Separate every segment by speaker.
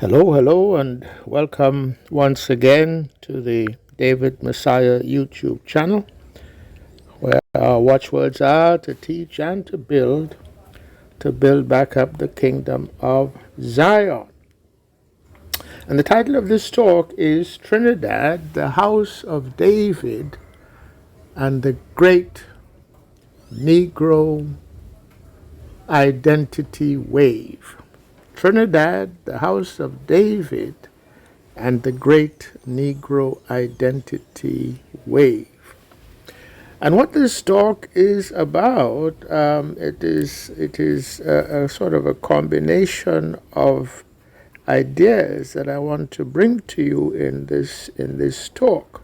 Speaker 1: Hello, hello, and welcome once again to the David Messiah YouTube channel, where our watchwords are to teach and to build back up the kingdom of Zion. And the title of this talk is Trinidad, the House of David, and the Great Negro Identity Wave. Trinidad, the House of David, and the Great Negro Identity Wave. And what this talk is about, it is a sort of a combination of ideas that I want to bring to you in this talk.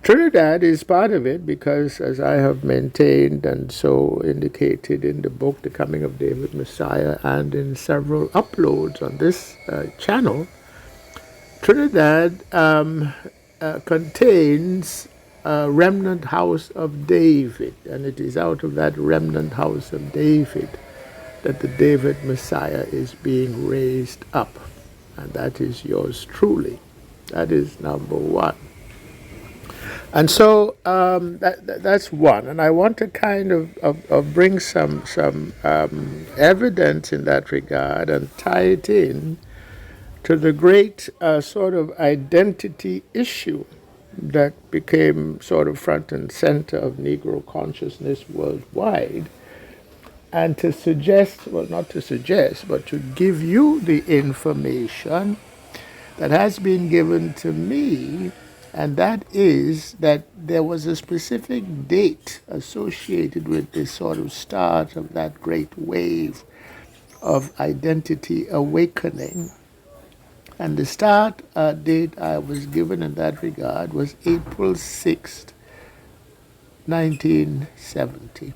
Speaker 1: Trinidad is part of it because, as I have maintained and so indicated in the book, The Coming of David Messiah, and in several uploads on this channel, Trinidad contains a remnant house of David, and it is out of that remnant house of David that the David Messiah is being raised up, and that is yours truly. That is number one. And so that's one, and I want to kind of bring some evidence in that regard and tie it in to the great sort of identity issue that became sort of front and center of Negro consciousness worldwide, and to suggest, well, not to suggest, but to give you the information that has been given to me, and that is that there was a specific date associated with this sort of start of that great wave of identity awakening. And the start date I was given in that regard was April 6th, 1970.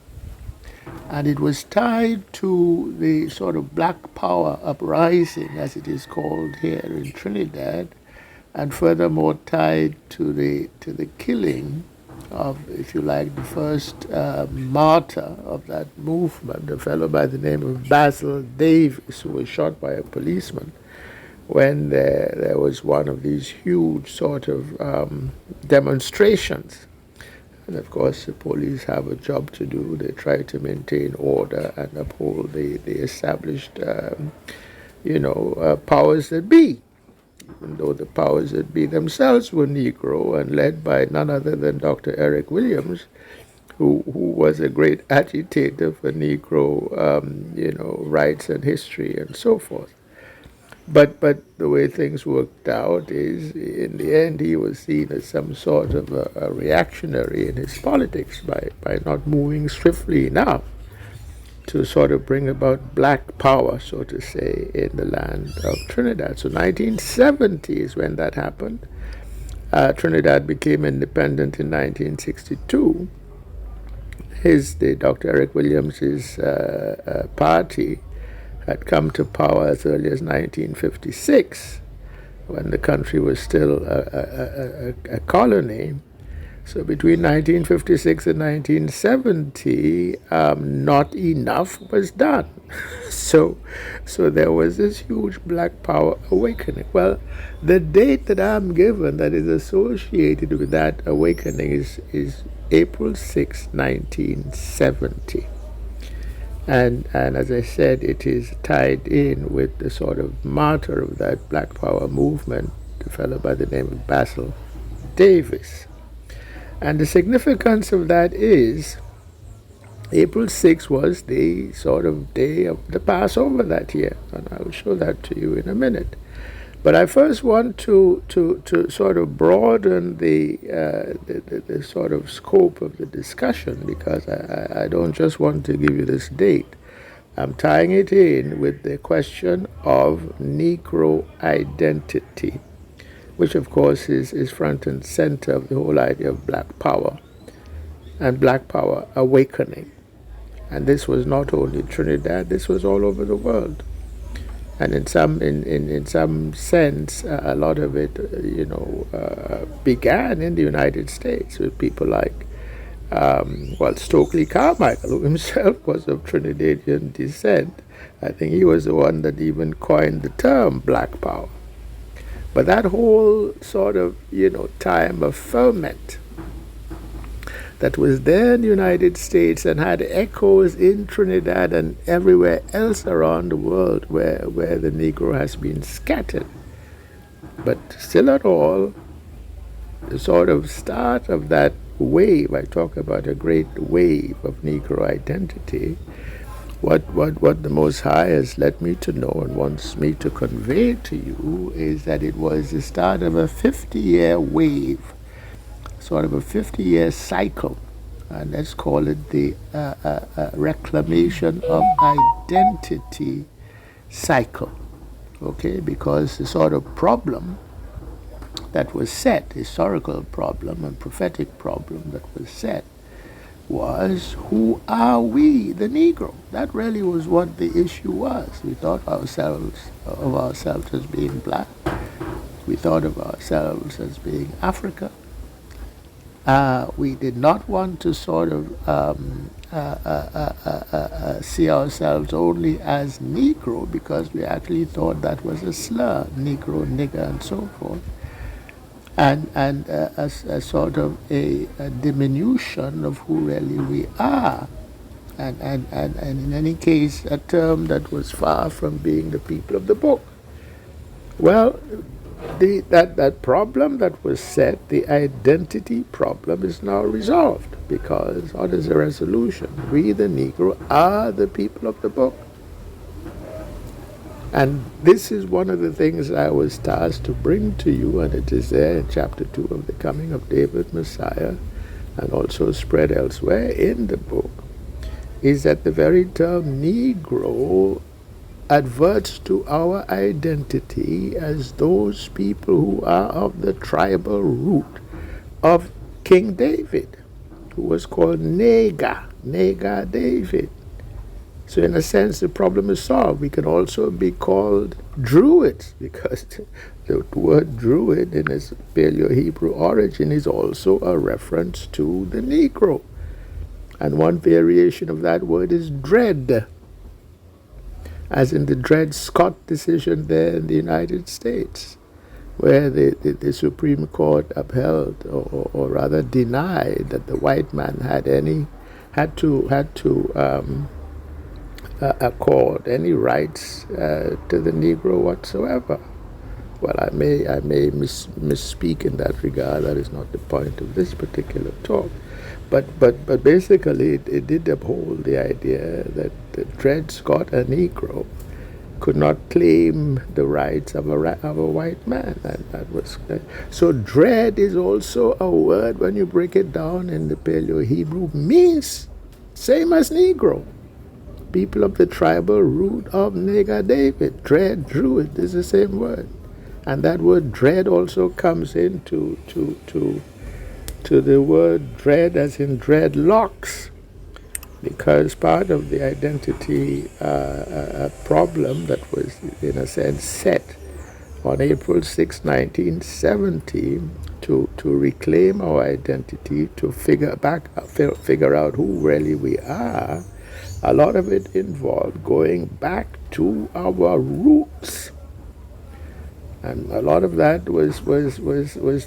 Speaker 1: And it was tied to the sort of Black Power uprising, as it is called here in Trinidad, and furthermore tied to the killing of, if you like, the first martyr of that movement, a fellow by the name of Basil Davis, who was shot by a policeman when there was one of these huge sort of demonstrations. And of course, the police have a job to do. They try to maintain order and uphold the established, powers that be. Even though the powers that be themselves were Negro and led by none other than Dr. Eric Williams, who was a great agitator for Negro, rights and history and so forth. But the way things worked out is, in the end, he was seen as some sort of a reactionary in his politics by not moving swiftly enough to sort of bring about black power, so to say, in the land of Trinidad. So 1970 is when that happened. Trinidad became independent in 1962. Dr. Eric Williams's party had come to power as early as 1956, when the country was still a colony. So between 1956 and 1970, not enough was done. So there was this huge black power awakening. Well, the date that I'm given that is associated with that awakening is April 6, 1970. And as I said, it is tied in with the sort of martyr of that black power movement, a fellow by the name of Basil Davis. And the significance of that is April 6 was the sort of day of the Passover that year, and I will show that to you in a minute. But I first want to sort of broaden the sort of scope of the discussion, because I don't just want to give you this date. I'm tying it in with the question of Negro identity, which of course is front and center of the whole idea of black power and black power awakening. And this was not only Trinidad, this was all over the world. And in some sense, a lot of it, began in the United States with people like Well, Stokely Carmichael, who himself was of Trinidadian descent, I think he was the one that even coined the term Black Power. But that whole sort of, time of ferment that was there in the United States and had echoes in Trinidad and everywhere else around the world where the Negro has been scattered. But still at all, the sort of start of that wave, I talk about a great wave of Negro identity, what the Most High has led me to know and wants me to convey to you is that it was the start of a 50-year wave, sort of a 50-year cycle, and let's call it the reclamation of identity cycle, okay? Because the sort of problem that was set, historical problem and prophetic problem that was set, was who are we, the Negro? That really was what the issue was. We thought of ourselves as being black. We thought of ourselves as being Africa. We did not want to sort of see ourselves only as Negro because we actually thought that was a slur, Negro, nigger, and so forth. And a sort of a diminution of who really we are. And in any case, a term that was far from being the people of the book. Well, that problem that was set, the identity problem, is now resolved because what is the resolution? We, the Negro, are the people of the book. And this is one of the things I was tasked to bring to you, and it is there in chapter 2 of the Coming of David Messiah, and also spread elsewhere in the book, is that the very term Negro adverts to our identity as those people who are of the tribal root of King David, who was called Nega David. So in a sense, the problem is solved. We can also be called Druids because the word Druid in its Paleo-Hebrew origin is also a reference to the Negro. And one variation of that word is dread, as in the Dred Scott decision there in the United States, where the Supreme Court upheld, or rather denied, that the white man had to accord any rights to the Negro whatsoever. Well, I may misspeak in that regard. That is not the point of this particular talk. But basically, it did uphold the idea that Dred Scott, a Negro, could not claim the rights of a white man, and that was so. Dread is also a word, when you break it down in the Paleo-Hebrew, means same as Negro. People of the tribal root of Nega David, dread, druid, is the same word, and that word dread also comes into to the word dread as in dreadlocks, because part of the identity problem that was in a sense set on April 6, 1970, to reclaim our identity, to figure out who really we are. A lot of it involved going back to our roots, and a lot of that was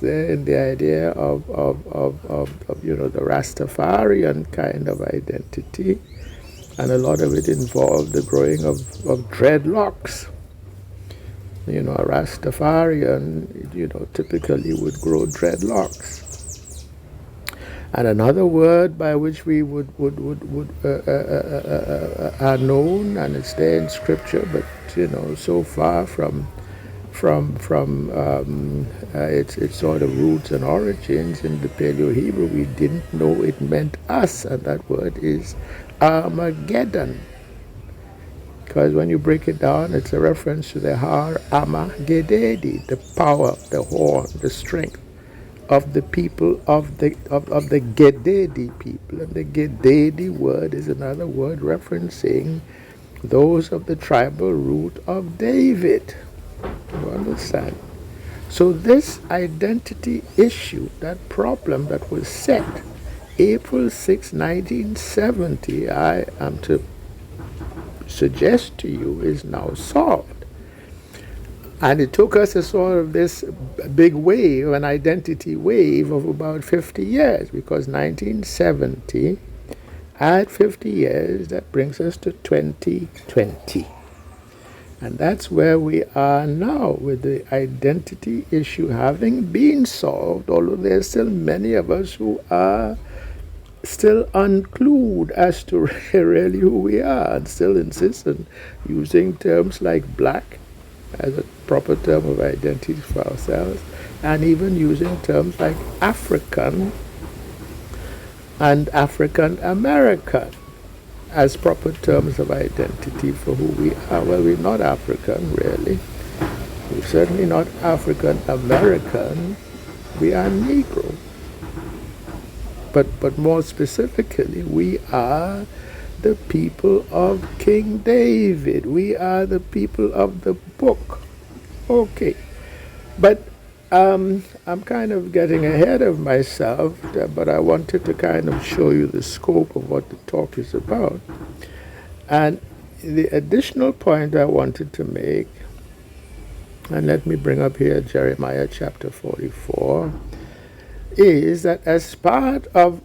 Speaker 1: there in the idea of the Rastafarian kind of identity, and a lot of it involved the growing of dreadlocks. A Rastafarian, typically would grow dreadlocks. And another word by which we would are known, and it's there in Scripture, but so far from its sort of roots and origins in the Paleo-Hebrew, we didn't know it meant us, and that word is Armageddon. Because when you break it down, it's a reference to the Har Amagededi, the power, the horn, the strength of the people of the Gededi people. And the Gededi word is another word referencing those of the tribal root of David. You understand? So this identity issue, that problem that was set April 6, 1970, I am to suggest to you, is now solved. And it took us a sort of this big wave, an identity wave of about 50 years, because 1970, at 50 years, that brings us to 2020. And that's where we are now, with the identity issue having been solved, although there's still many of us who are still unclued as to really who we are, and still insist on using terms like black as a proper term of identity for ourselves, and even using terms like African and African American as proper terms of identity for who we are. Well, we're not African, really. We're certainly not African American. We are Negro. But more specifically, we are the people of King David. We are the people of the book. Okay. But I'm kind of getting ahead of myself, but I wanted to kind of show you the scope of what the talk is about. And the additional point I wanted to make, and let me bring up here Jeremiah chapter 44, is that as part of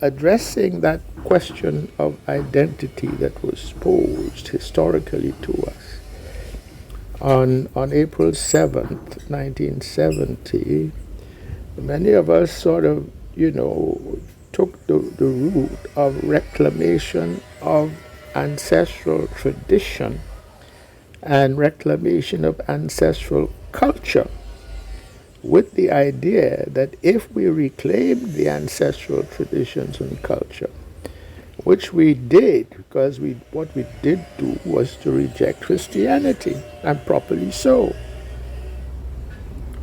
Speaker 1: addressing that question of identity that was posed historically to us, on April 7th, 1970, many of us sort of, took the route of reclamation of ancestral tradition and reclamation of ancestral culture, with the idea that if we reclaimed the ancestral traditions and culture, which we did, because what we did do was to reject Christianity, and properly so.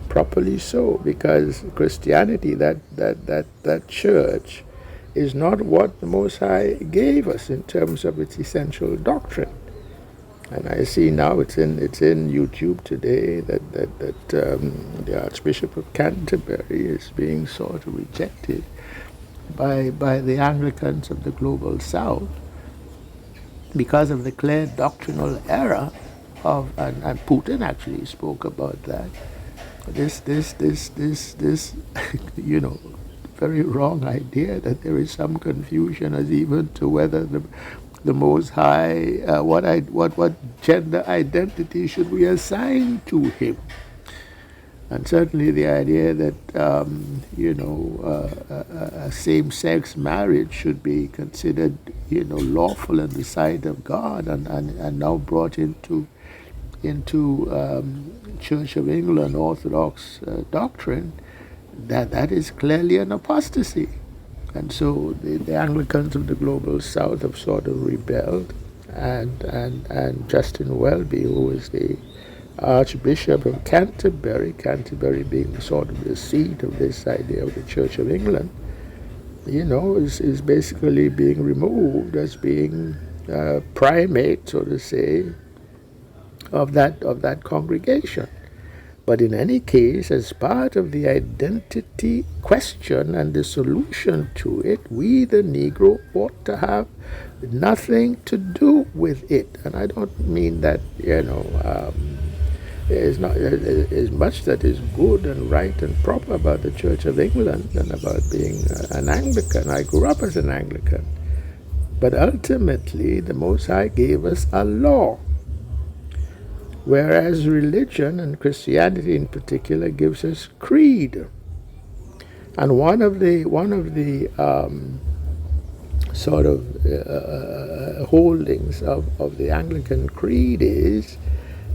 Speaker 1: Properly so, because Christianity, that church, is not what the Most High gave us in terms of its essential doctrine. And I see now it's in YouTube today that the Archbishop of Canterbury is being sort of rejected by the Anglicans of the Global South because of the clear doctrinal error of, and Putin actually spoke about that, this very wrong idea that there is some confusion as even to whether the Most High, what gender identity should we assign to him. And certainly the idea that, a same-sex marriage should be considered, lawful in the sight of God, and now brought into Church of England Orthodox doctrine, that is clearly an apostasy. And so the Anglicans of the Global South have sort of rebelled, and Justin Welby, who is the Archbishop of Canterbury being sort of the seat of this idea of the Church of England, is basically being removed as being primate, so to say, of that congregation. But in any case, as part of the identity question and the solution to it, we, the Negro, ought to have nothing to do with it. And I don't mean that, there's not as much that is good and right and proper about the Church of England than about being an Anglican. I grew up as an Anglican. But ultimately, the Most High gave us a law, whereas religion, and Christianity in particular, gives us creed. And one of the holdings of the Anglican creed is,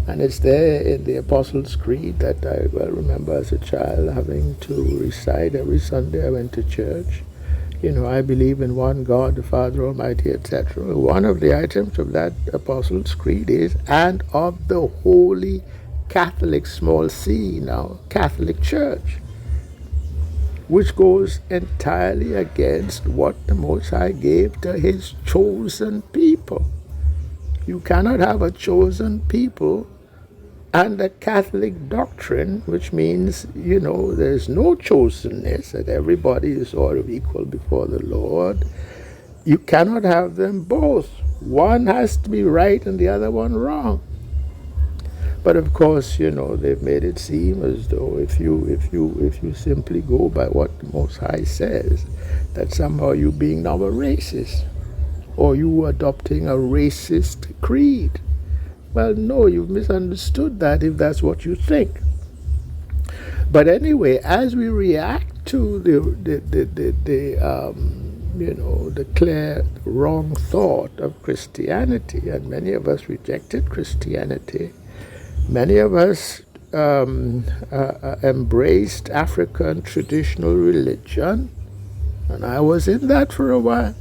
Speaker 1: and it's there in the Apostles' Creed that I well remember as a child having to recite every Sunday I went to church. I believe in one God, the Father Almighty, etc. One of the items of that Apostles' Creed is, and of the Holy Catholic, small c now, Catholic Church, which goes entirely against what the Most High gave to his chosen people. You cannot have a chosen people and the Catholic doctrine, which means, there's no chosenness, that everybody is sort of equal before the Lord. You cannot have them both. One has to be right and the other one wrong. But of course, they've made it seem as though if you simply go by what the Most High says, that somehow you being now a racist, or you adopting a racist creed. Well, no, you've misunderstood that if that's what you think. But anyway, as we react to the clear wrong thought of Christianity, and many of us rejected Christianity, many of us embraced African traditional religion, and I was in that for a while.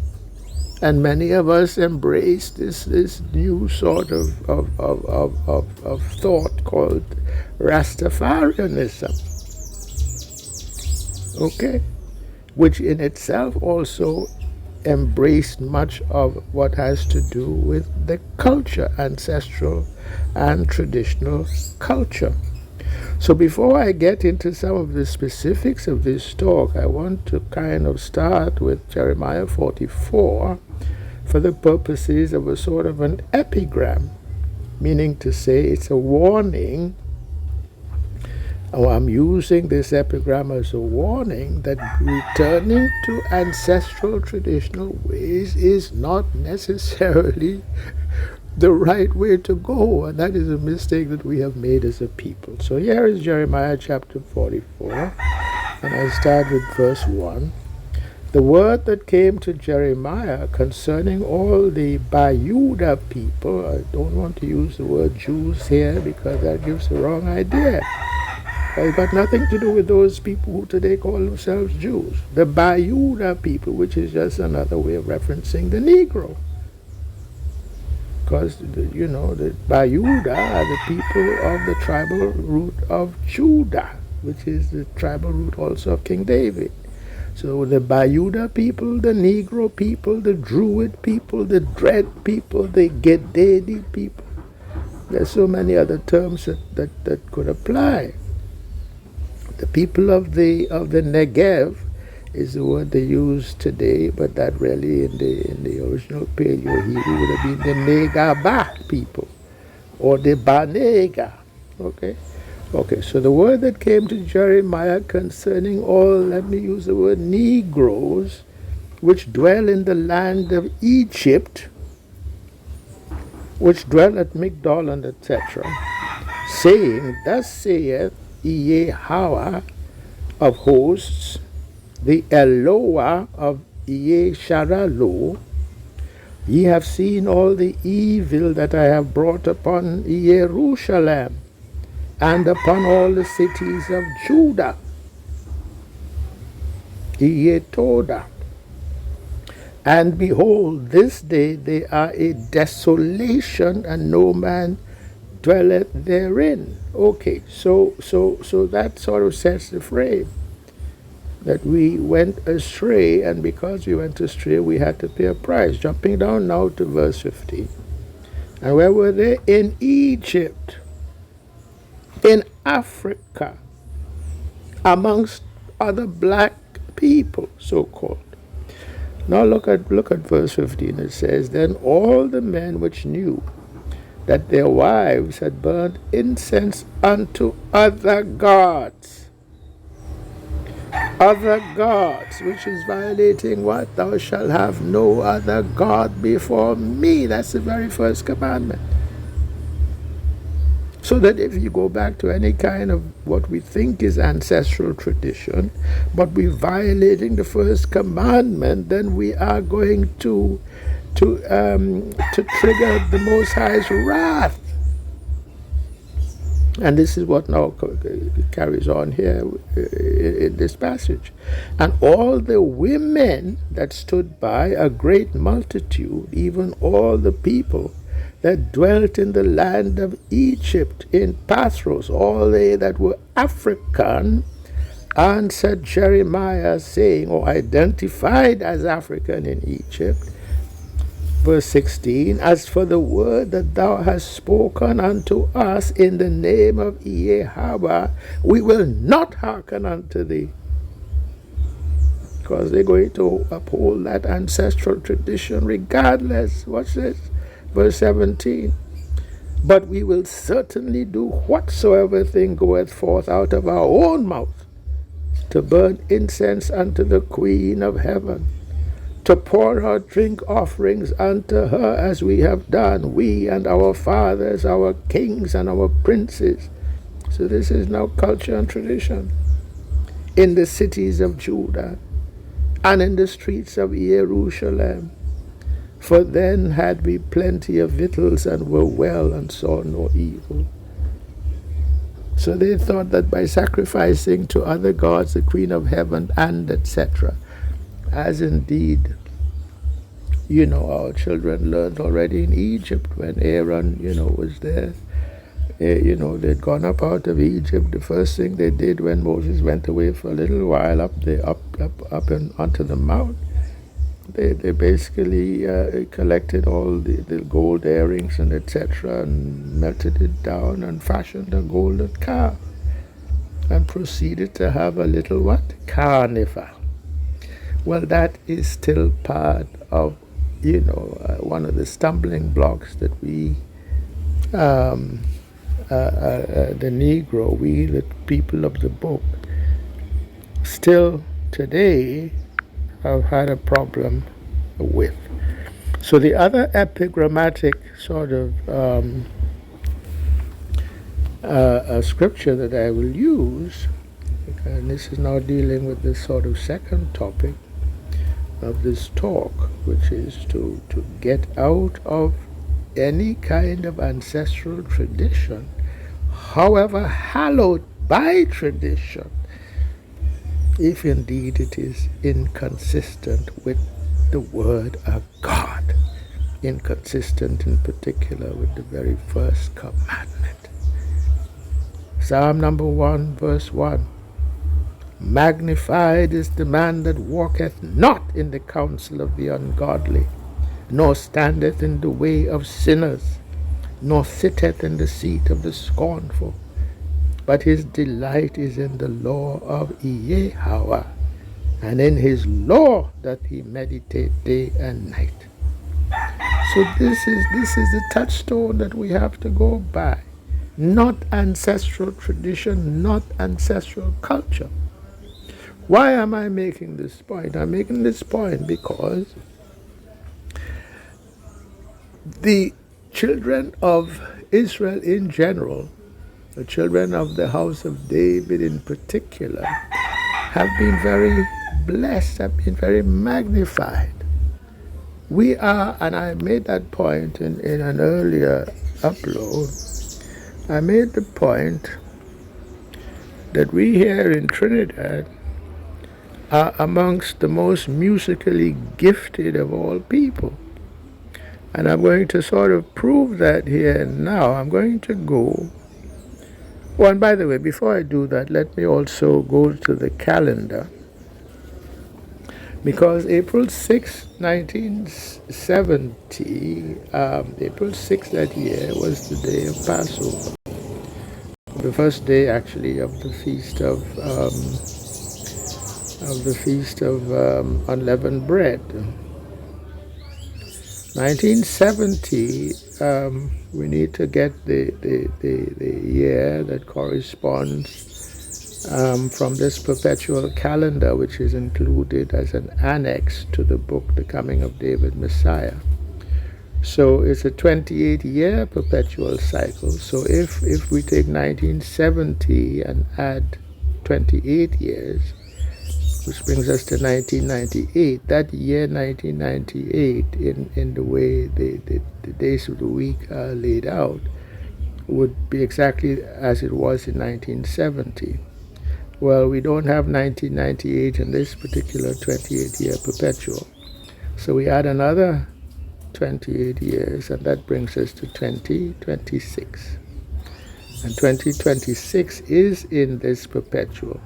Speaker 1: And many of us embraced this new sort of thought called Rastafarianism. Okay? Which in itself also embraced much of what has to do with the culture, ancestral and traditional culture. So before I get into some of the specifics of this talk, I want to kind of start with Jeremiah 44 for the purposes of a sort of an epigram, meaning to say it's a warning. I'm using this epigram as a warning that returning to ancestral traditional ways is not necessarily the right way to go, and that is a mistake that we have made as a people. So here is Jeremiah chapter 44, and I start with verse 1. The word that came to Jeremiah concerning all the BaYudah people, I don't want to use the word Jews here because that gives the wrong idea. It's got nothing to do with those people who today call themselves Jews. The BaYudah people, which is just another way of referencing the Negro. Because, the BaYudah are the people of the tribal root of Judah, which is the tribal root also of King David. So the BaYudah people, the Negro people, the Druid people, the Dread people, the Gededi people. There's so many other terms that could apply. The people of the Negev is the word they use today, but that really in the original Paleo Hebrew would have been the Nega people, or the Nega. Okay, so the word that came to Jeremiah concerning all, let me use the word Negroes, which dwell in the land of Egypt, which dwell at Migdol and etc., saying, Thus saith Yahweh of hosts, the Eloah of Yesharalo, ye have seen all the evil that I have brought upon Jerusalem, and upon all the cities of Judah, Yetoda. And behold, this day they are a desolation, and no man dwelleth therein. Okay, so that sort of sets the frame. That we went astray, and because we went astray, we had to pay a price. Jumping down now to verse 15. And where were they? In Egypt, in Africa, amongst other black people, so-called. Now look at verse 15. It says, Then all the men which knew that their wives had burned incense unto other gods, which is violating what? Thou shalt have no other God before me. That's the very first commandment. So that if you go back to any kind of what we think is ancestral tradition, but we're violating the first commandment, then we are going to trigger the Most High's wrath. And this is what now carries on here in this passage. And all the women that stood by, a great multitude, even all the people that dwelt in the land of Egypt, in Pathros, all they that were African, answered Jeremiah, saying, or identified as African in Egypt, Verse 16, as for the word that thou hast spoken unto us in the name of Yahweh, we will not hearken unto thee. Because they're going to uphold that ancestral tradition regardless. What's this? Verse 17, but we will certainly do whatsoever thing goeth forth out of our own mouth, to burn incense unto the Queen of heaven, to pour out drink offerings unto her, as we have done, we and our fathers, our kings and our princes. So this is now culture and tradition in the cities of Judah and in the streets of Jerusalem. For then had we plenty of victuals and were well and saw no evil. So they thought that by sacrificing to other gods, the Queen of heaven and etc., as indeed, our children learned already in Egypt when Aaron, was there. They'd gone up out of Egypt. The first thing they did when Moses went away for a little while up and onto the mount, they basically collected all the gold earrings and etc. and melted it down and fashioned a golden calf and proceeded to have a little what? Carnival. Well, that is still part of, one of the stumbling blocks that we, the Negro, we, the people of the book, still today have had a problem with. So the other epigrammatic sort of scripture that I will use, and this is now dealing with this sort of second topic of this talk, which is to get out of any kind of ancestral tradition, however hallowed by tradition, if indeed it is inconsistent with the word of God, inconsistent in particular with the very first commandment. Psalm number 1, verse 1. Magnified is the man that walketh not in the counsel of the ungodly, nor standeth in the way of sinners, nor sitteth in the seat of the scornful. But his delight is in the law of Yahweh, and in his law doth he meditate day and night. So this is the touchstone that we have to go by. Not ancestral tradition, not ancestral culture. Why am I making this point? I'm making this point because the children of Israel in general, the children of the house of David in particular, have been very blessed, have been very magnified. We are, and I made that point in an earlier upload, I made the point that we here in Trinidad are amongst the most musically gifted of all people. And I'm going to sort of prove that here now. I'm going to go. Oh, and by the way, before I do that, let me also go to the calendar. Because April 6, 1970, April 6 that year was the day of Passover. The first day, actually, of the feast of unleavened bread. 1970, we need to get the year that corresponds from this perpetual calendar, which is included as an annex to the book, The Coming of David Messiah. So it's a 28-year perpetual cycle. So if we take 1970 and add 28 years, which brings us to 1998. That year, 1998, in the way the days of the week are laid out, would be exactly as it was in 1970. Well, we don't have 1998 in this particular 28-year perpetual. So we add another 28 years, and that brings us to 2026. And 2026 is in this perpetual.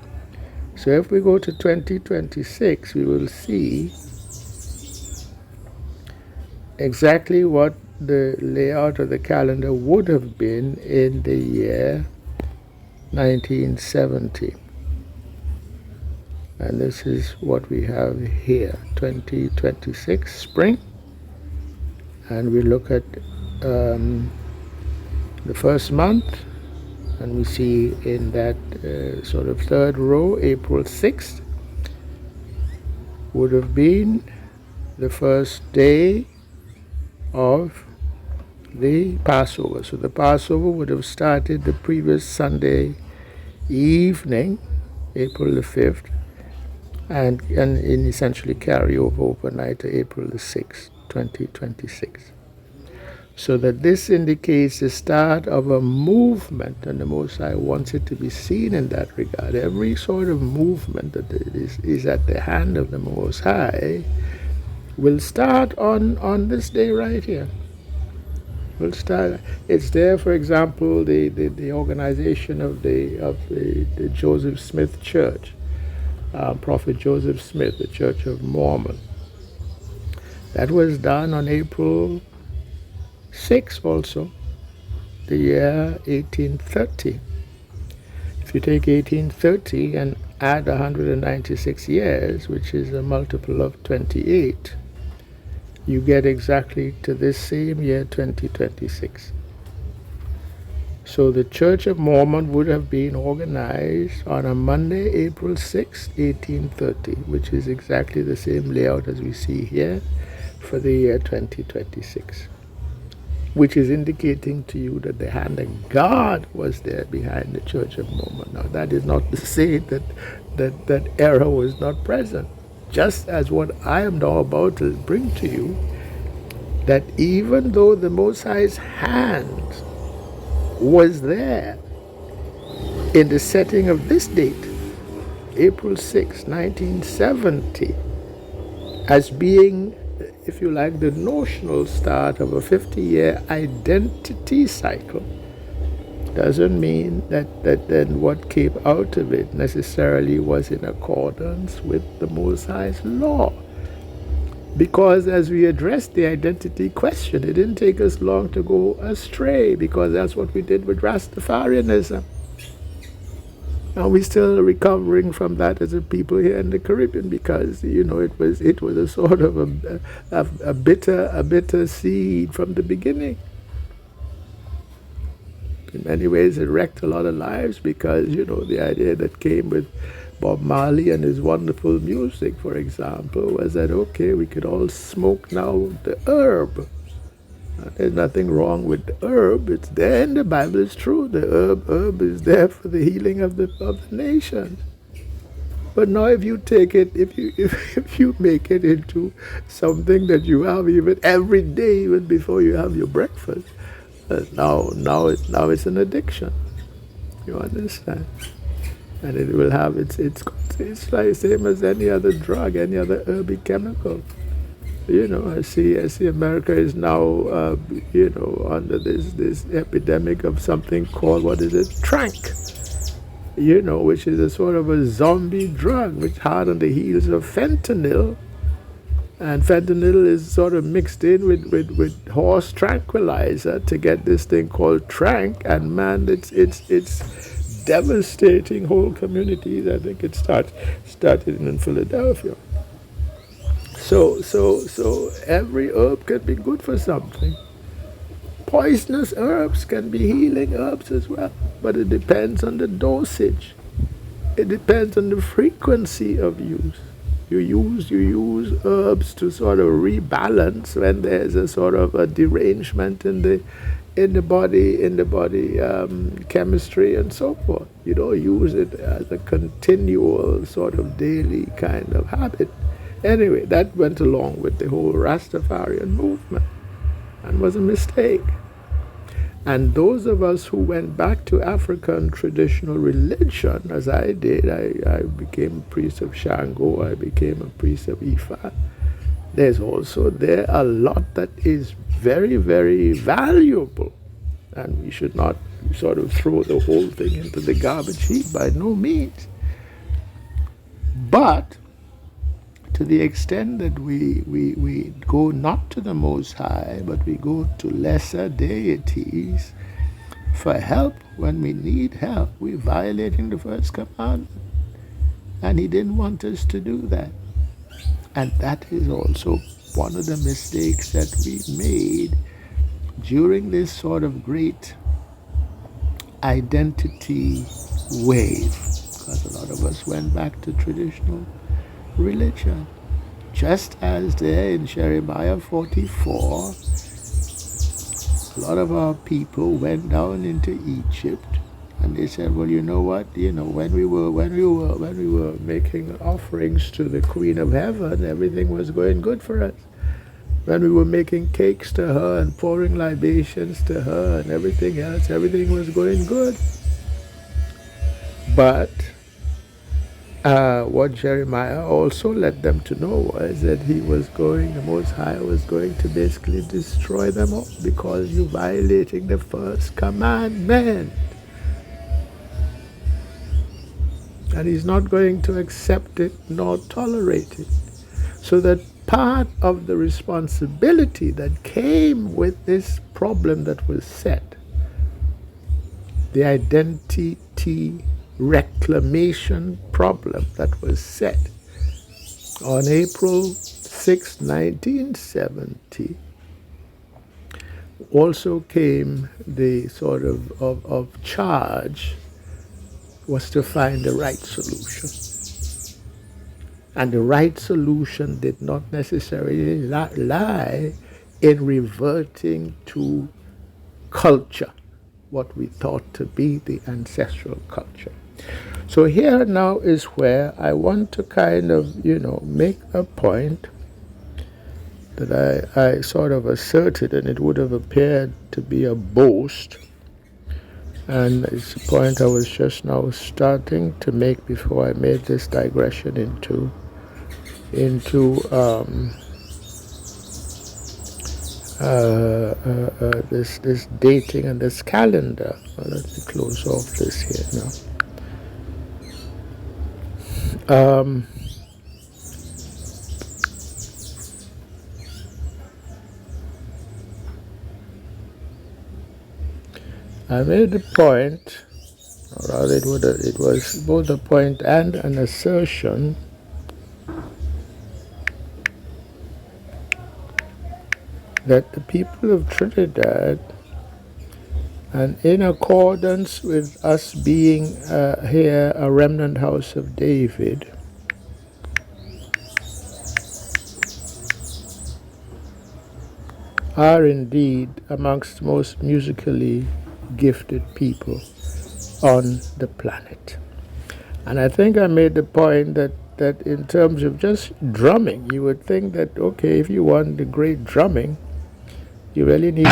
Speaker 1: So if we go to 2026, we will see exactly what the layout of the calendar would have been in the year 1970. And this is what we have here, 2026 spring. And we look at the first month, and we see in that sort of third row, April 6th would have been the first day of the Passover. So the Passover would have started the previous Sunday evening, April the 5th, and essentially carry over overnight to April the 6th, 2026. So that this indicates the start of a movement, and the Most High wants it to be seen in that regard. Every sort of movement that is at the hand of the Most High will start on this day right here. Will start. It's there, for example, the organization of the Joseph Smith Church, Prophet Joseph Smith, the Church of Mormon. That was done on April 6 also, the year 1830. If you take 1830 and add 196 years, which is a multiple of 28, you get exactly to this same year, 2026. So the Church of Mormon would have been organized on a Monday, April 6, 1830, which is exactly the same layout as we see here for the year 2026. Which is indicating to you that the hand of God was there behind the Church of Mormon. Now, that is not to say that error was not present. Just as what I am now about to bring to you, that even though the Most High's hand was there in the setting of this date, April 6, 1970, as being, if you like, the notional start of a 50-year identity cycle, doesn't mean that then what came out of it necessarily was in accordance with the Most High's law. Because as we addressed the identity question, it didn't take us long to go astray, because that's what we did with Rastafarianism. And we're still recovering from that as a people here in the Caribbean, because it was a sort of a bitter seed from the beginning. In many ways, it wrecked a lot of lives, because the idea that came with Bob Marley and his wonderful music, for example, was that okay, we could all smoke now the herb. There's nothing wrong with the herb. It's there in the Bible. It's true. The herb is there for the healing of the nation. But now, if you take it, if you make it into something that you have even every day, even before you have your breakfast, now it's an addiction. You understand? And it will have it's like the same as any other drug, any other herby chemical. I see America is now, under this epidemic of something called, trank, which is a sort of a zombie drug, which hard on the heels of fentanyl. And fentanyl is sort of mixed in with horse tranquilizer to get this thing called trank. And man, it's devastating whole communities. I think it started in Philadelphia. So every herb can be good for something. Poisonous herbs can be healing herbs as well, but it depends on the dosage. It depends on the frequency of use. You use herbs to sort of rebalance when there's a sort of a derangement in the body chemistry and so forth. You don't use it as a continual sort of daily kind of habit. Anyway, that went along with the whole Rastafarian movement and was a mistake. And those of us who went back to African traditional religion, as I did, I became a priest of Shango, I became a priest of Ifa. There's also there a lot that is very, very valuable. And we should not sort of throw the whole thing into the garbage heap, by no means. But to the extent that we go not to the Most High, but we go to lesser deities for help when we need help, we're violating the first commandment. And he didn't want us to do that. And that is also one of the mistakes that we made during this sort of great identity wave, because a lot of us went back to traditional religion. Just as there in Jeremiah 44, a lot of our people went down into Egypt, and they said, well, you know what, when we were making offerings to the Queen of Heaven, everything was going good for us. When we were making cakes to her and pouring libations to her and everything else, everything was going good. But what Jeremiah also let them to know was that the Most High was going to basically destroy them all because you're violating the first commandment. And he's not going to accept it nor tolerate it. So that part of the responsibility that came with this problem that was set, the identity reclamation problem that was set on April 6, 1970, also came the sort of charge was to find the right solution. And the right solution did not necessarily lie in reverting to culture, what we thought to be the ancestral culture. So here now is where I want to kind of, make a point that I sort of asserted, and it would have appeared to be a boast. And it's a point I was just now starting to make before I made this digression into this dating and this calendar. Well, let me close off this here now. I made the point, or rather it was both a point and an assertion, that the people of Trinidad, and in accordance with us being here a remnant house of David, are indeed amongst the most musically gifted people on the planet. And I think I made the point that in terms of just drumming, you would think that, okay, if you want the great drumming, you really need to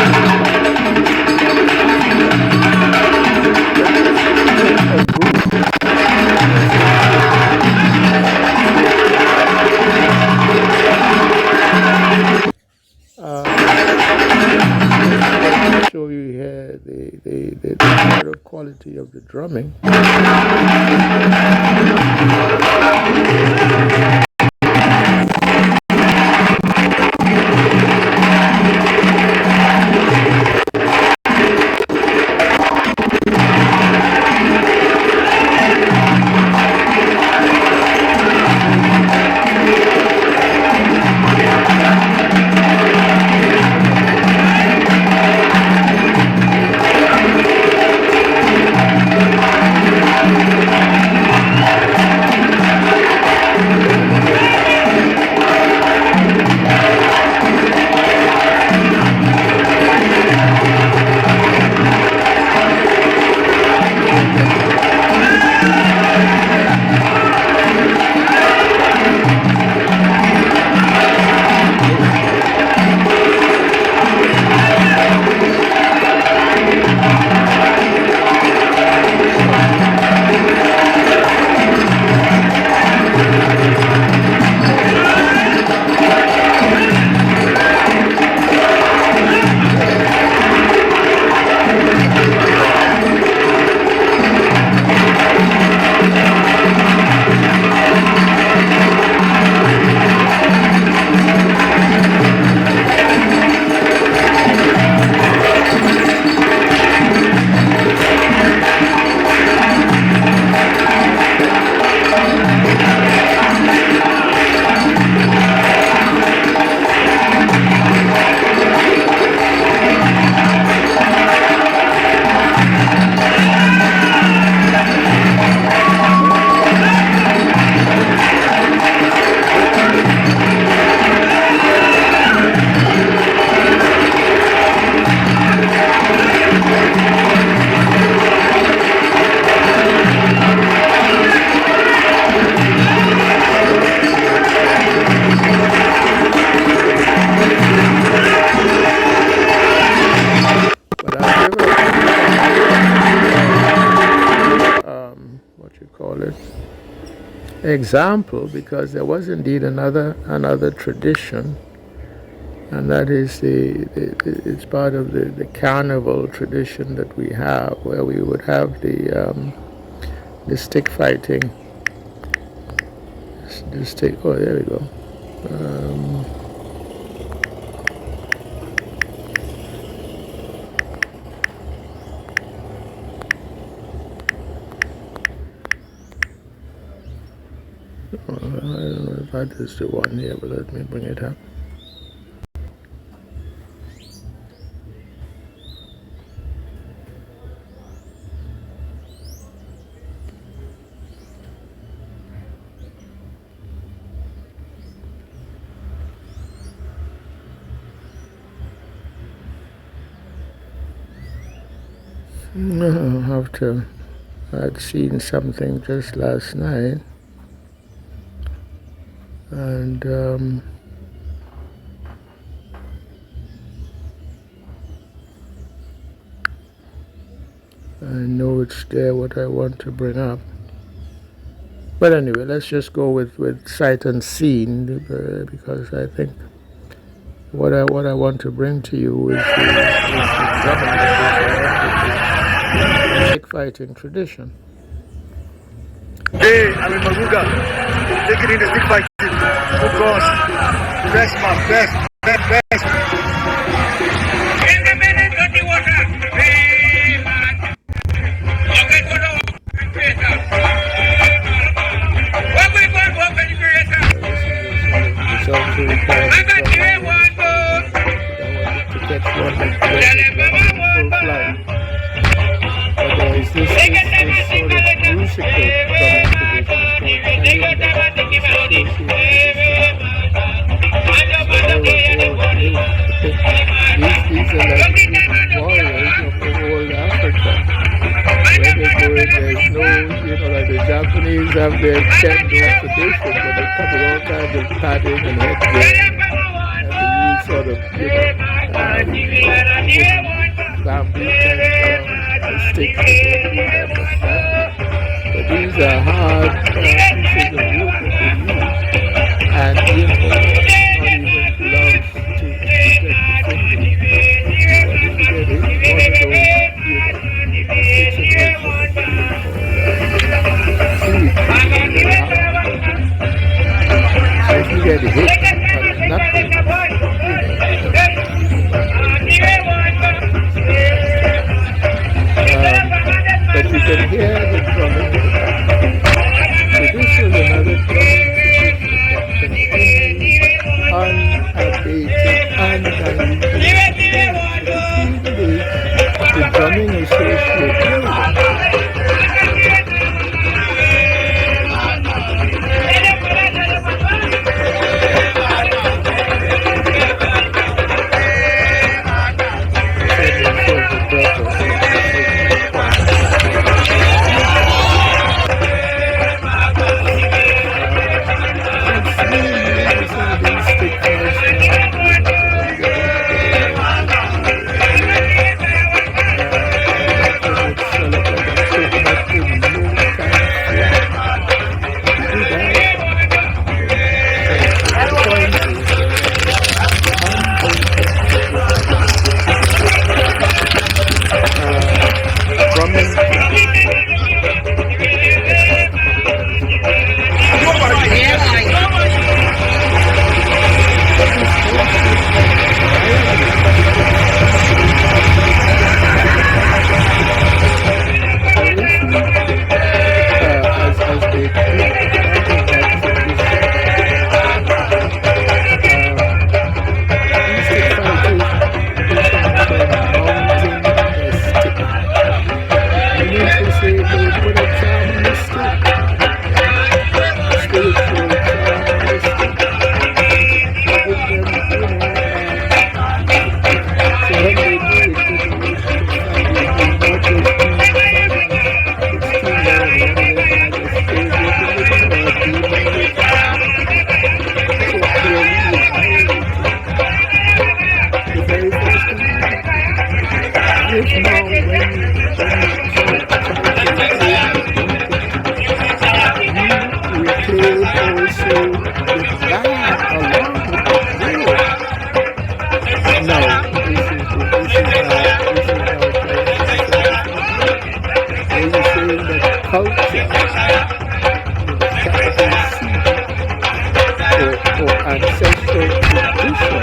Speaker 1: show you here the sort of quality of the drumming. you call it, example, because there was indeed another tradition, and that is it's part of the carnival tradition that we have, where we would have the stick fighting. The stick. Oh, there we go. I don't know if that is the one here, but let me bring it up. No, after I'd seen something just last night, and I know it's there what I want to bring up. But anyway, let's just go with sight unseen, because I think what I want to bring to you is the stick fighting tradition.
Speaker 2: Hey, I'm in Maruga, taking in the stick fighting. Oh God, best man, best. Independent of the water. Hey, man. Okay, go to creator. What we want, what we creator. I got you one more.
Speaker 1: To catch one full flight. But there is this sort of musical these are like warriors of old Africa. Where they go in, there's no, like the Japanese have their kendo tradition, but they come with all kinds of padding and headgear, and they use sort of, bamboo sticks to do them. But these are hard pieces of wood that they use, and not even gloves to protect the fingers. But if you get hit, one of those, sticks of wood teeth, so if you get hit on the knuckle, but you can hear the drumming. So this was another drumming tradition unabated, undiluted. The drumming associated. culture, capital C, or ancestral tradition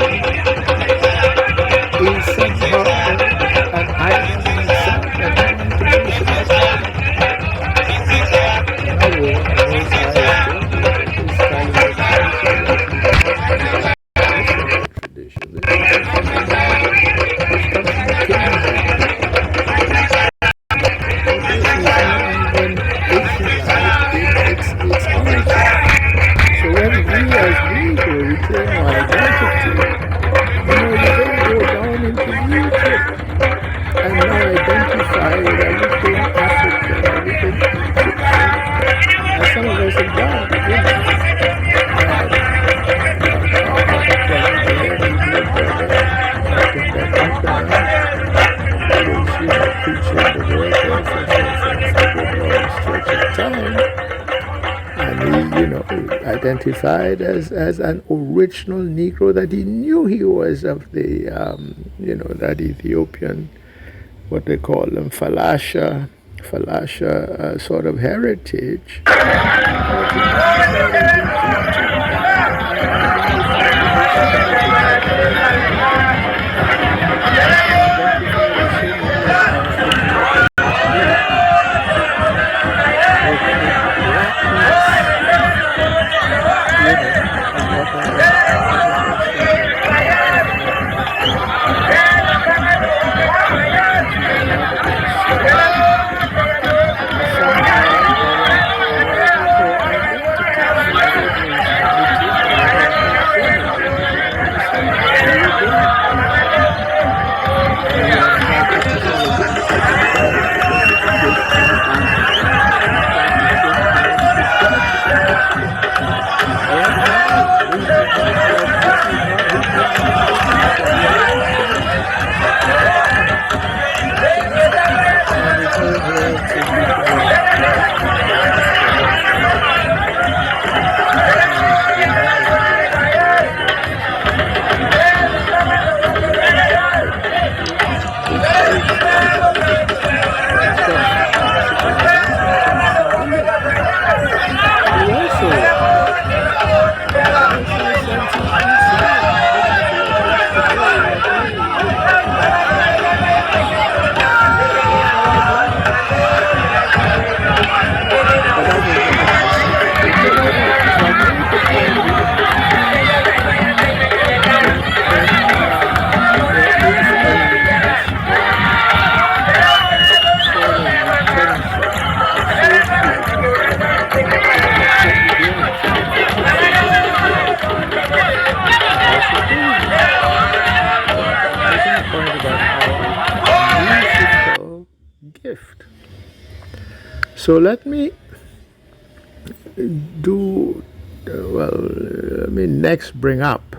Speaker 1: is somehow an island in itself that we want to worship as God. In other words, the Most High is told you that this kind of a culture that you have, missionary tradition, this comes from the kingdom of God. Okay, so it's not even Israelite in its origin. So when we as Negro reclaim our identity, you don't go down into Egypt and now identify with everything African, everything Egyptian, as some of us have done, preaching the word there for stretch of time, and he, identified as an original Negro, that he knew he was of the, that Ethiopian, what they call them, Falasha sort of heritage. So let me do, next bring up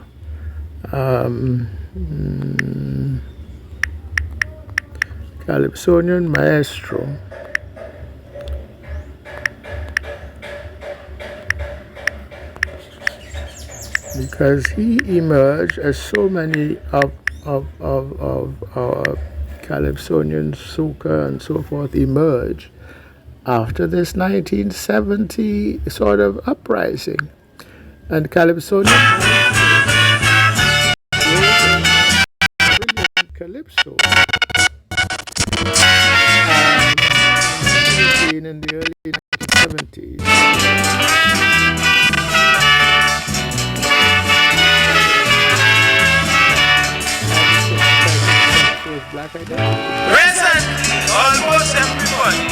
Speaker 1: Calypsonian maestro, because he emerged as so many of our Calypsonian soca and so forth emerged after this 1970 sort of uprising. And Calypsonian calypso in the early 1970s.
Speaker 2: Present, almost everybody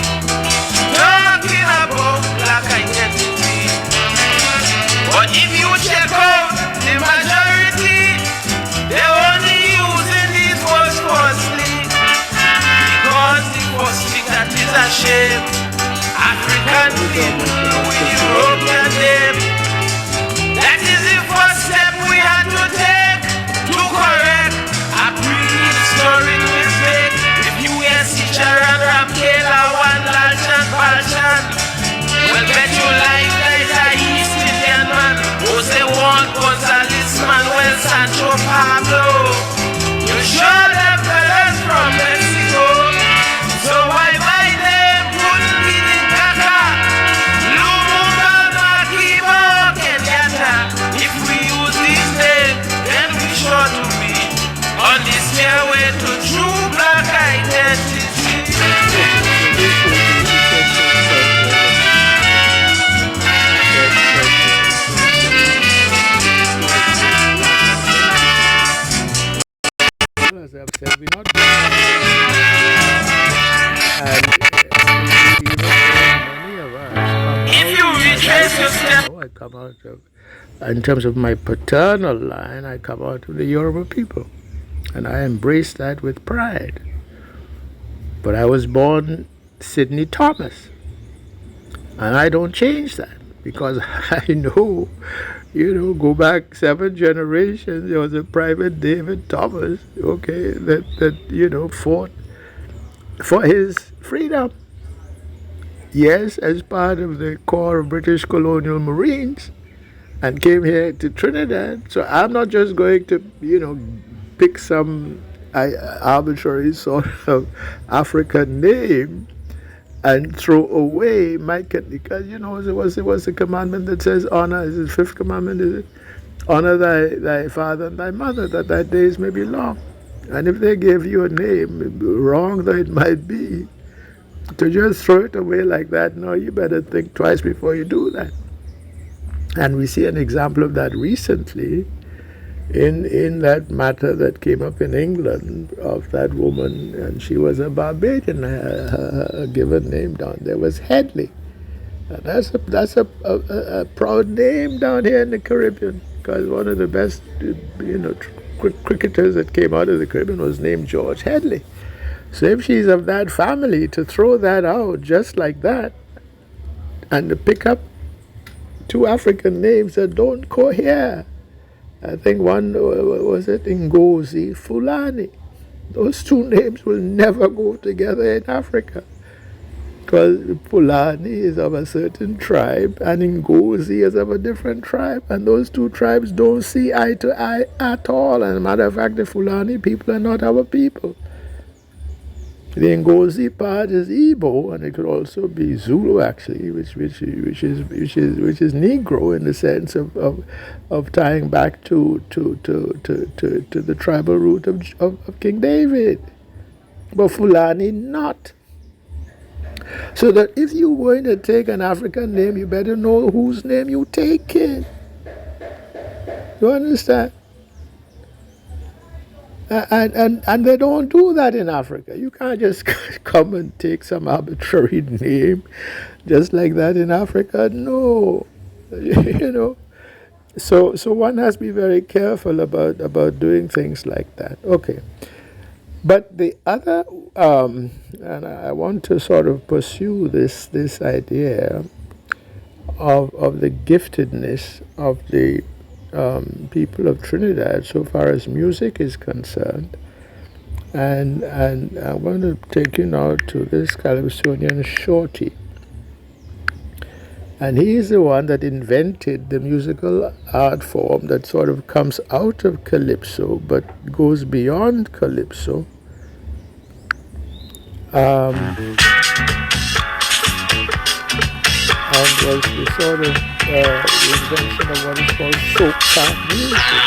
Speaker 2: talking about black identity. But if you check out the majority, they're only using these words falsely, because the first thing that is a shame, African people with European name. That is the first step we had to take to correct a prehistoric mistake. If you hear Sicher and Ramkela, one Lalch and Balchan, well, bet you like there's a East Indian man who say one Gonzales Manuel Sancho Pablo. You sure them fellas from Mexico, so why buy them couldn't be the Kaka? as you step.
Speaker 1: I come out of, in terms of my paternal line, I come out of the Yoruba people. And I embrace that with pride. But I was born Sidney Thomas. And I don't change that because I know, go back 7 generations, there was a Private David Thomas, okay, that fought for his freedom. Yes, as part of the Corps of British Colonial Marines, and came here to Trinidad. So I'm not just going to, pick some arbitrary sort of African name and throw away my, because it was a commandment that says honor. Is it the 5th commandment? Is it honor thy father and thy mother, that thy days may be long? And if they gave you a name, wrong though it might be, to just throw it away like that, no, you better think twice before you do that. And we see an example of that recently in that matter that came up in England of that woman, and she was a Barbadian. Her given name down there was Headley. And that's a proud name down here in the Caribbean, because one of the best cricketers that came out of the Caribbean was named George Headley. So if she's of that family, to throw that out just like that, and to pick up 2 African names that don't cohere. I think one was it Ngozi, Fulani. Those 2 names will never go together in Africa, because Fulani is of a certain tribe and Ngozi is of a different tribe, and those 2 tribes don't see eye to eye at all. And as a matter of fact, the Fulani people are not our people. The Ngozi part is Igbo, and it could also be Zulu, actually, which is Negro in the sense of tying back to the tribal root of King David, but Fulani not. So that if you're going to take an African name, you better know whose name you taking. You understand? And they don't do that in Africa. You can't just come and take some arbitrary name just like that in Africa. No, So one has to be very careful about doing things like that. Okay, but the other, and I want to sort of pursue this idea of the giftedness of the people of Trinidad so far as music is concerned, and I'm going to take you now to this Calypsonian Shorty, and he is the one that invented the musical art form that sort of comes out of Calypso but goes beyond Calypso. And was the sort of invention of what is called soca music,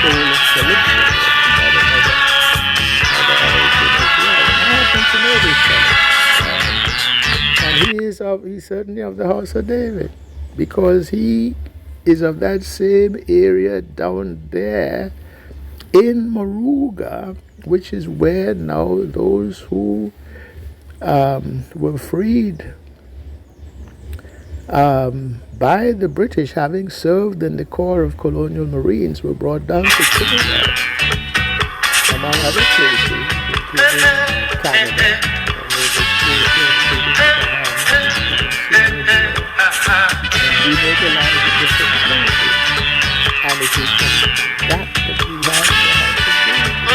Speaker 1: soul and Calypso. I happen to know this fellow. And he's certainly of the house of David, because he is of that same area down there in Moruga, which is where now those who were freed by the British, having served in the Corps of Colonial Marines, were brought down to Trinidad, among other places, including Canada. And we mobilized in different places, and it is from that we have the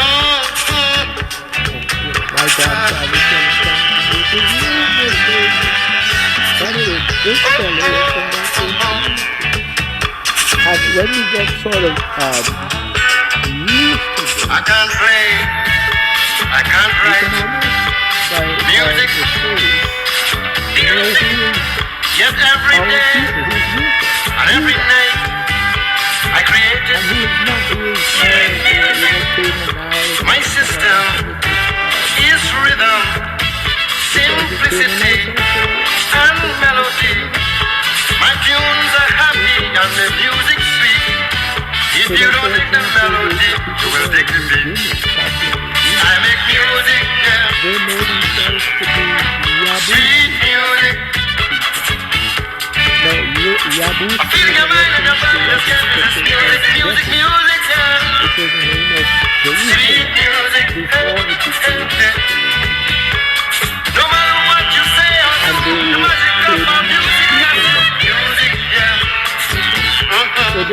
Speaker 1: house of God. My grandfather comes down to numerous places. Anyway, this fellow is from that same community. And when we get sort of used to this,
Speaker 2: I can't pray, I can't write music, yet every day and every night I created music. My system is rhythm, simplicity and melody. My tunes are happy and the music sweet. If you don't take the melody, you will take the beat. I make music, sweet music.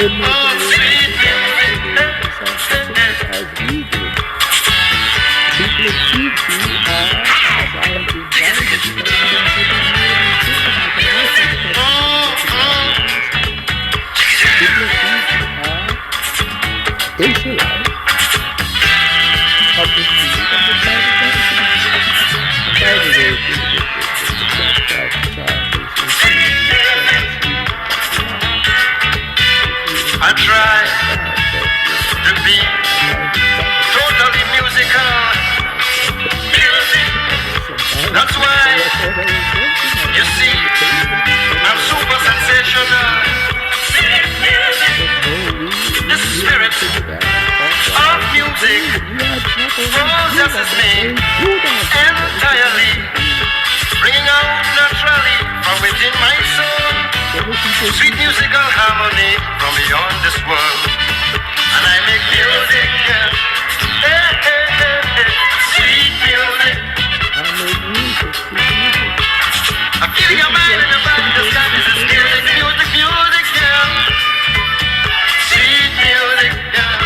Speaker 1: didn't make their way as we do. People of Fiji are, as I have been guided, Israelites of the seed of the tribe of Benjamin. And by the way,
Speaker 2: I try to be totally musical. That's why, you see, I'm super sensational. The spirit of music possesses me entirely, bringing out naturally from within my soul sweet musical harmony from beyond this world. And I make music, sweet music. I'm feeling your mind and your body, the sky is music, music, music, yeah. Sweet music, yeah.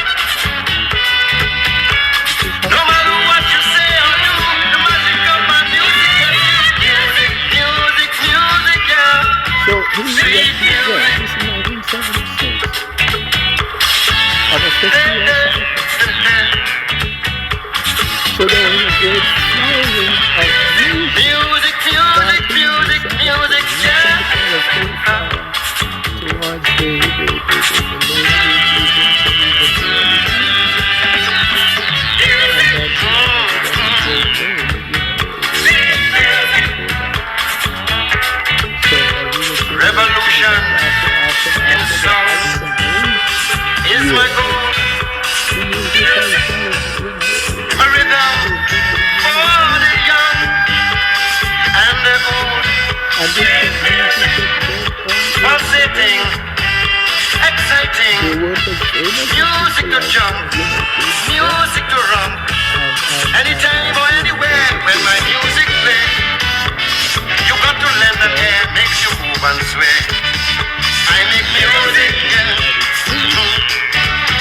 Speaker 2: No matter what you say or do, the magic of my music, yeah. Music, music, music, yeah.
Speaker 1: So this is 1976. On a 50-year cycle. So there was a great flowering of music,
Speaker 2: music, yeah.
Speaker 1: Towards the
Speaker 2: revolution in sound is my goal. A rhythm for the young and the old. Pulsating, exciting. Music to jump, music to run. Anytime or anywhere when my music plays, you got to lend an ear, makes you move and sway. I make music, yeah.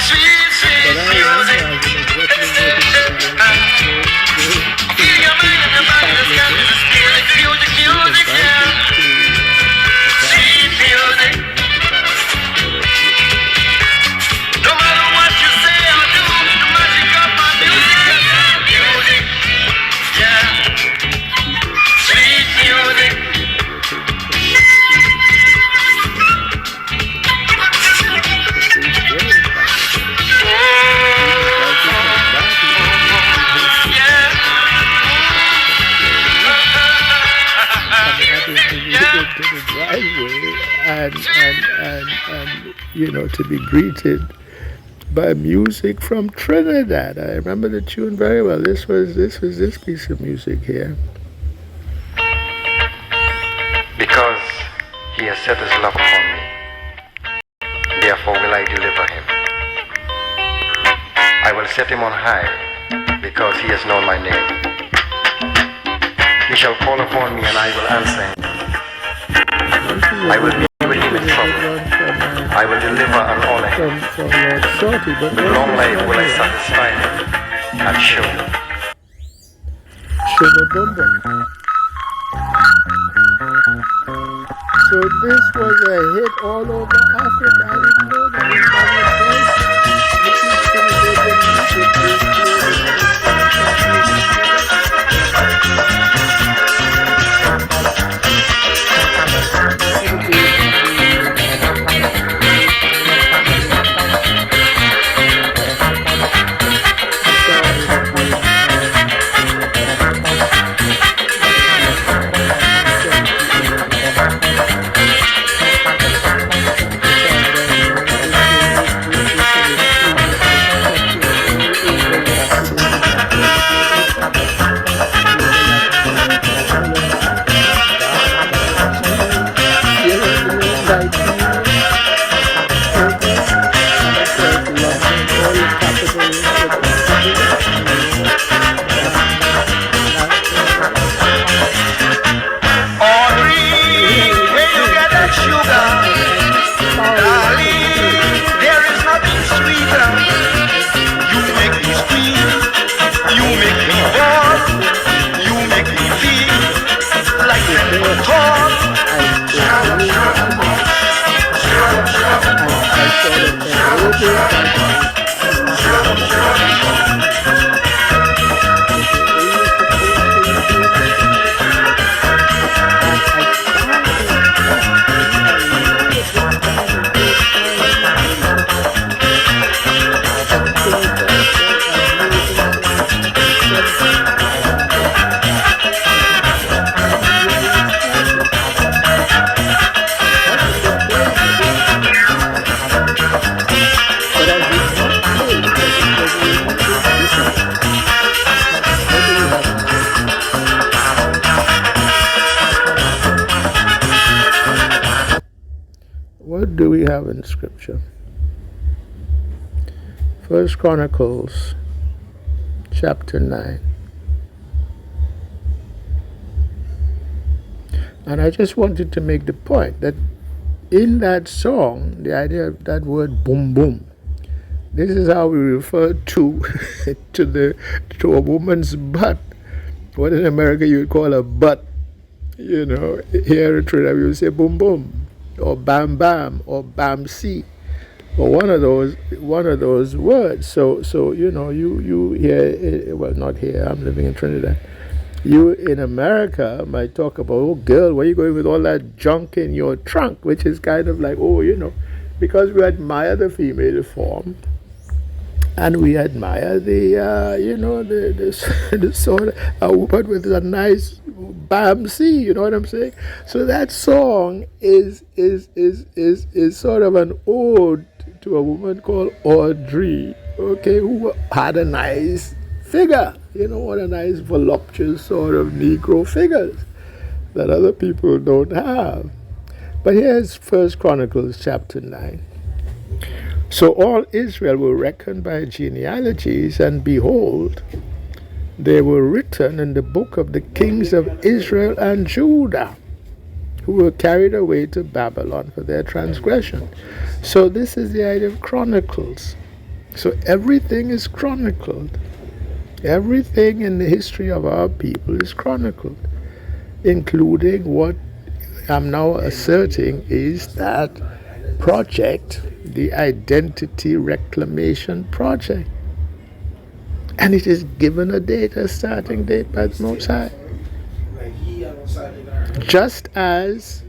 Speaker 2: Sweet, sweet music. Feel your mind and your body, the sky is music, music, music, yeah. Sweet music. No matter what you say or do, the magic of my music, music, yeah. Sweet music.
Speaker 1: To the driveway and you know, to be greeted by music from Trinidad. I remember the tune very well. This was this piece of music here.
Speaker 3: Because he has set his love upon me, therefore will I deliver him. I will set him on high, because he has known my name. He shall call upon me and I will answer him. I will be with him in trouble. I will deliver and honor him. With long life will I satisfy him and show him.
Speaker 1: So this was a hit all over Africa. I didn't know that in Bangladesh. What do we have in Scripture? First Chronicles, chapter 9. And I just wanted to make the point that in that song, the idea of that word boom boom, this is how we refer to to a woman's butt. What in America you would call a butt. You know, here in Trinidad we would say boom boom, or bam bam, or bam see, or one of those words. So you know, you here, well, not here, I'm living in Trinidad. You in America might talk about, oh girl, where are you going with all that junk in your trunk? Which is kind of like, oh, you know, because we admire the female form, and we admire the, you know, the sort of a woman with a nice bam see, you know what I'm saying? So that song is sort of an ode to a woman called Audrey, okay, who had a nice figure, you know, what a nice voluptuous sort of Negro figures that other people don't have. But here's First Chronicles chapter 9. So all Israel were reckoned by genealogies, and behold, they were written in the book of the kings of Israel and Judah, who were carried away to Babylon for their transgression. So this is the idea of chronicles. So everything is chronicled. Everything in the history of our people is chronicled, including what I'm now asserting is that project, the Identity Reclamation Project. And it is given a date, a starting date by the Most High. Just as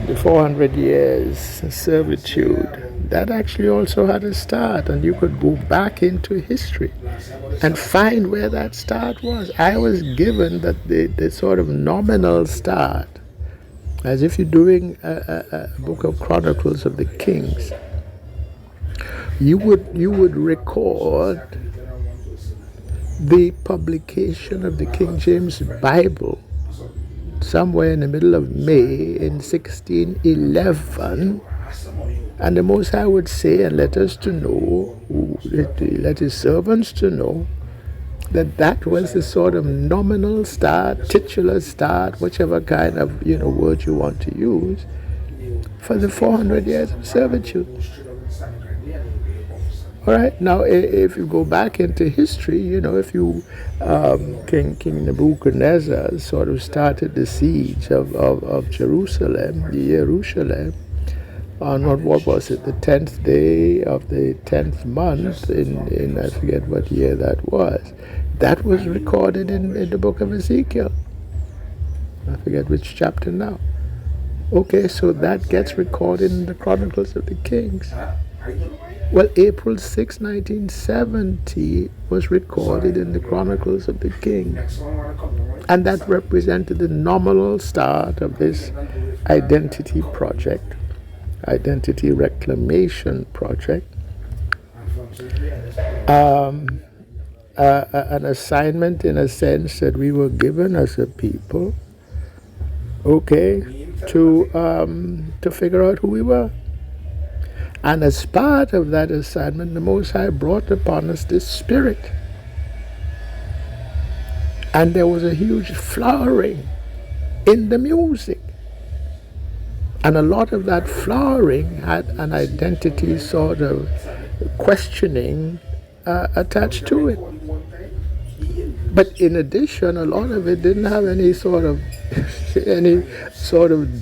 Speaker 1: the 400 years servitude, that actually also had a start, and you could go back into history and find where that start was. I was given that the sort of nominal start, as if you're doing a book of Chronicles of the Kings, you would record the publication of the King James Bible somewhere in the middle of May in 1611, and the Most High would say, and let us to know, let his servants to know, that that was the sort of nominal start, titular start, whichever kind of word you want to use, for the 400 years of servitude. All right. Now, if you go back into history, if you King Nebuchadnezzar sort of started the siege of Jerusalem, on what was it, the 10th day of the 10th month in I forget what year that was. That was recorded in the book of Ezekiel. I forget which chapter now. Okay, so that gets recorded in the Chronicles of the Kings. Well, April 6, 1970 was recorded in the Chronicles of the Kings. And that represented the nominal start of this identity project, Identity Reclamation Project. An assignment, in a sense, that we were given as a people, okay, to figure out who we were. And as part of that assignment, the Most High brought upon us this spirit. And there was a huge flowering in the music. And a lot of that flowering had an identity sort of questioning attached to it. But in addition, a lot of it didn't have any sort of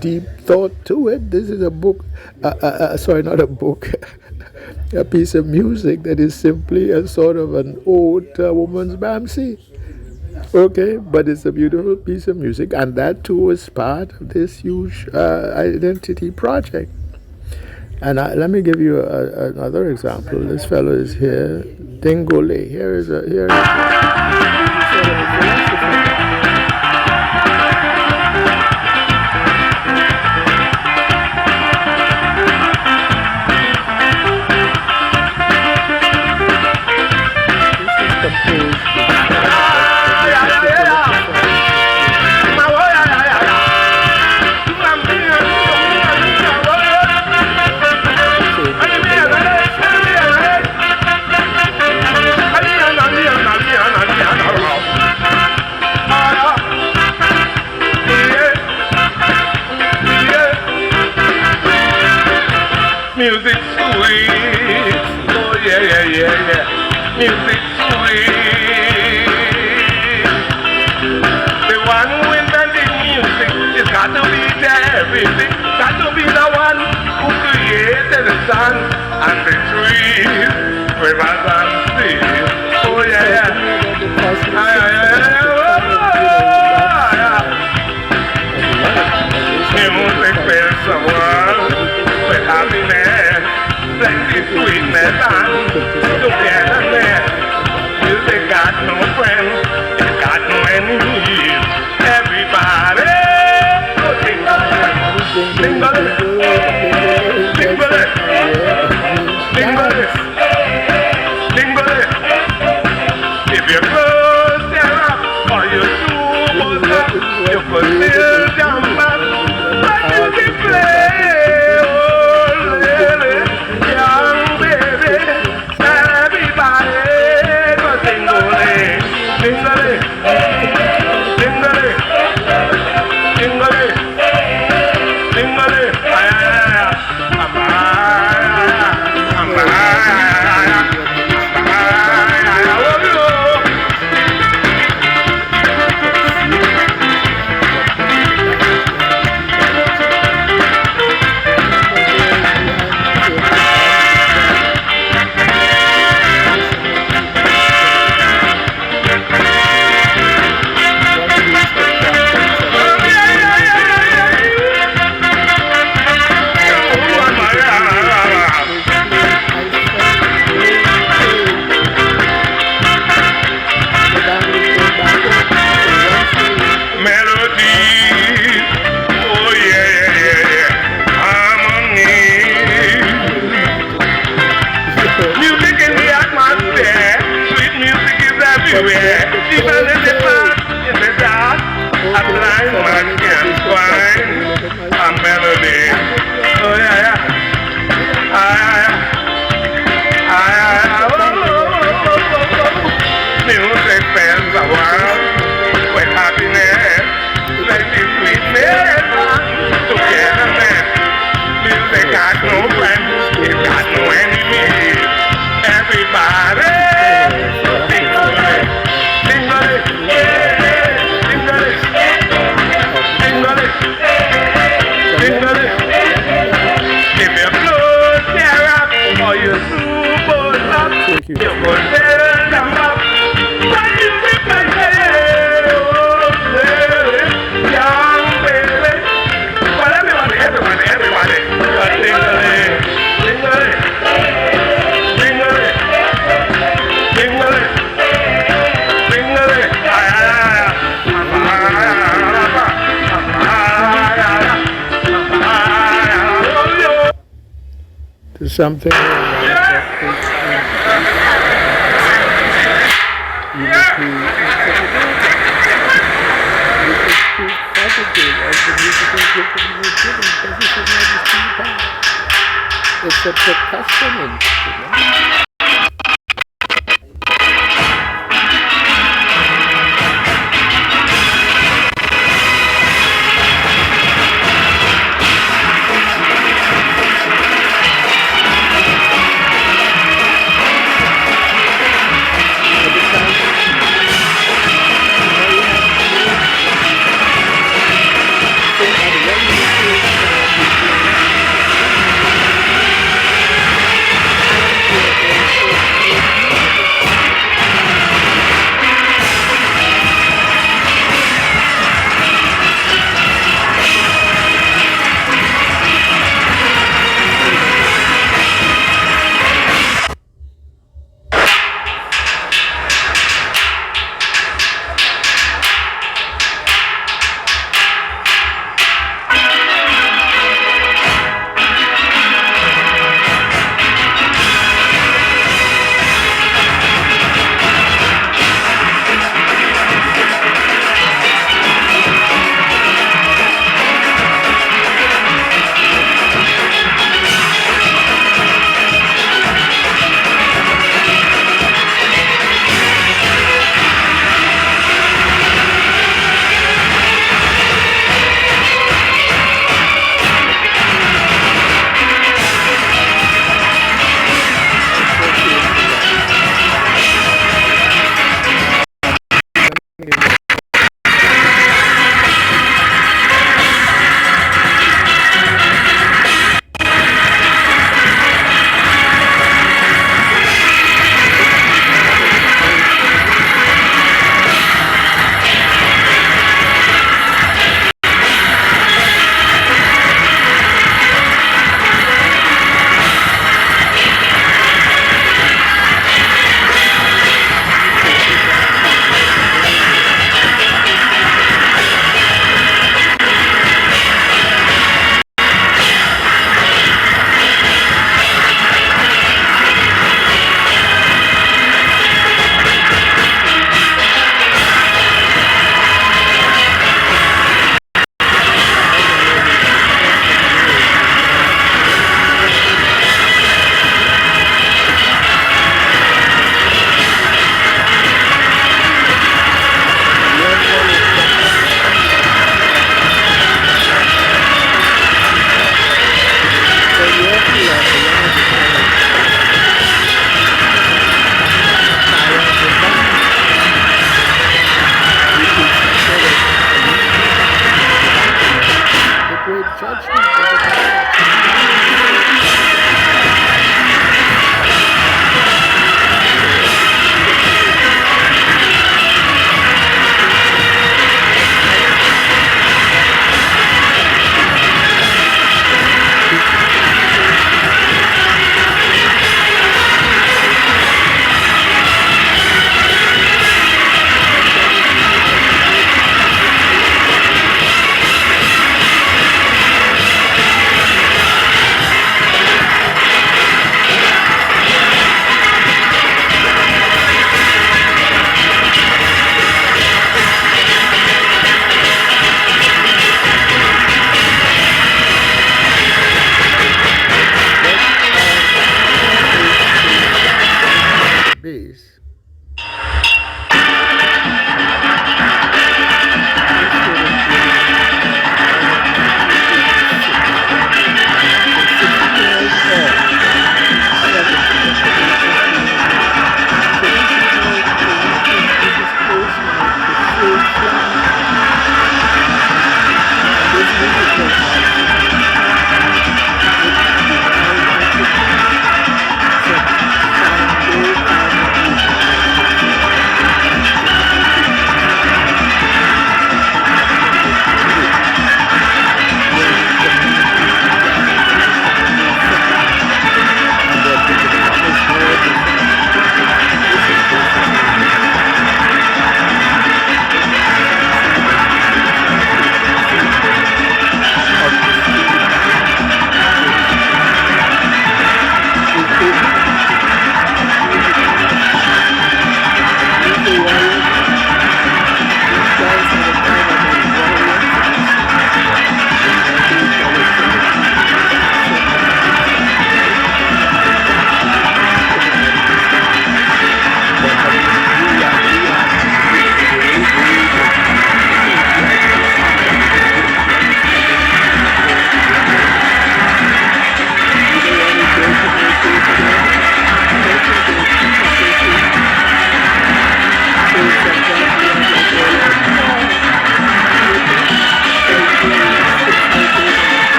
Speaker 1: deep thought to it. This is a book, not a book, a piece of music that is simply a sort of an ode to a woman's bamsi. Okay, but it's a beautiful piece of music, and that too was part of this huge identity project. And let me give you another example. This fellow is here, Dingole. Here is a
Speaker 2: got no friends, you got no enemies. Everybody, dingle it, dingle it, dingle it, dingle it. If you close them up or you do what's up, you could still jump back. But you can play, oh lady, young baby. Everybody, go dingle it, dingle it, dingle it, dingle it, dingle it.
Speaker 1: Something it's a percussion instrument.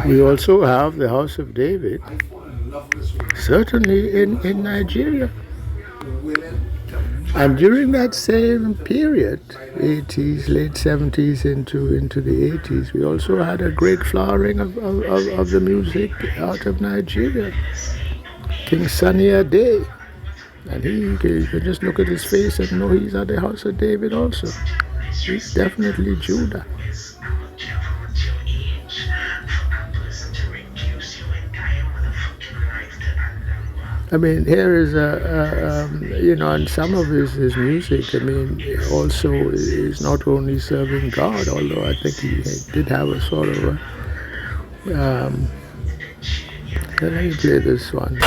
Speaker 1: We also have the House of David, certainly in Nigeria. And during that same period, 80s, late 70s into the 80s, we also had a great flowering of the music out of Nigeria. King Sunny Ade. And you can just look at his face and know he's at the House of David also. He's definitely Judah. I mean, here is and some of his music, I mean, also is not only serving God, although I think he did have a sort of a, let me play this one.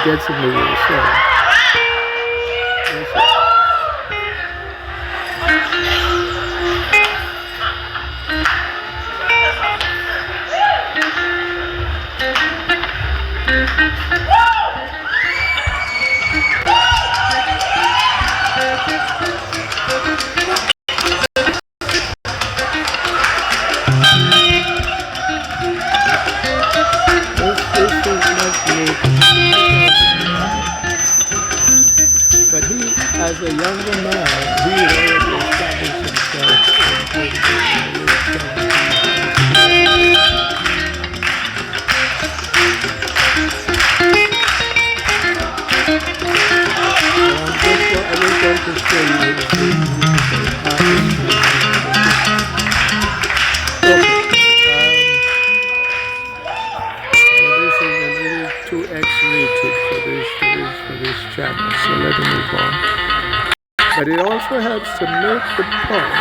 Speaker 1: Gets in the way, so. But he, as a younger man, he had already established himself in the late 70s. I was going to show you this is a little too X-rated for this channel, so let me move on. But it also helps to make the point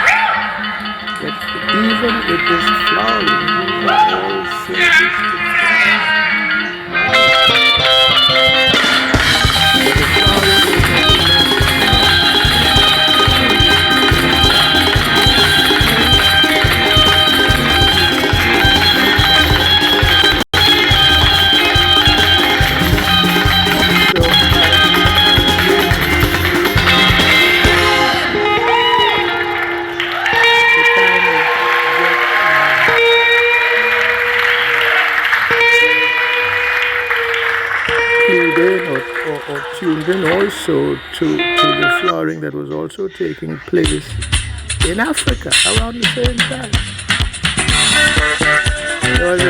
Speaker 1: that even with this flowering, we are all service to God. Or tuned in also to the flowering that was also taking place in Africa around the same time. There was a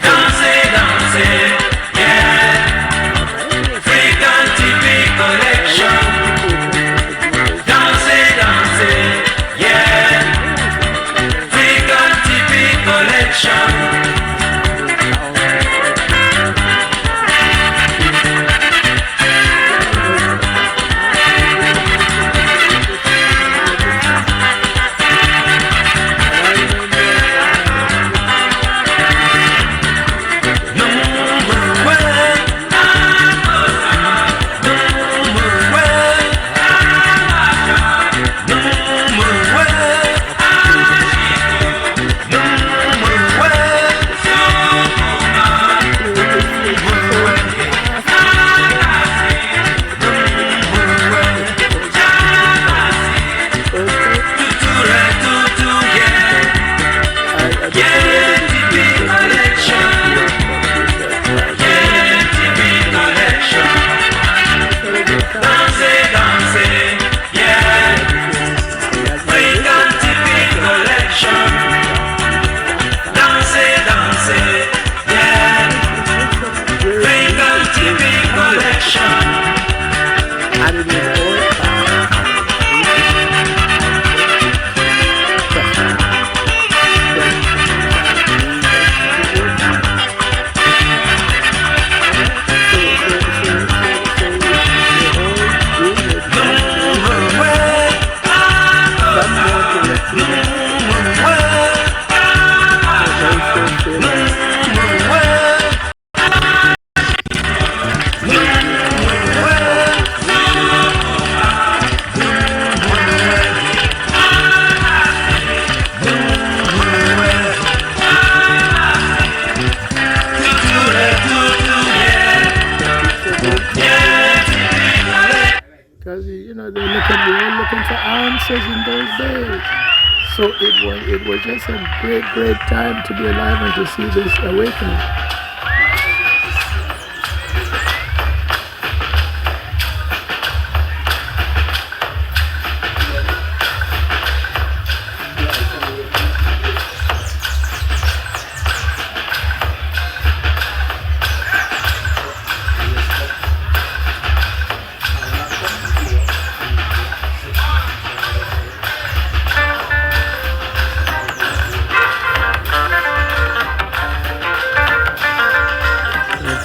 Speaker 2: Dancing,
Speaker 1: producers in those days. So it was just a great time to be alive and to see this awakening.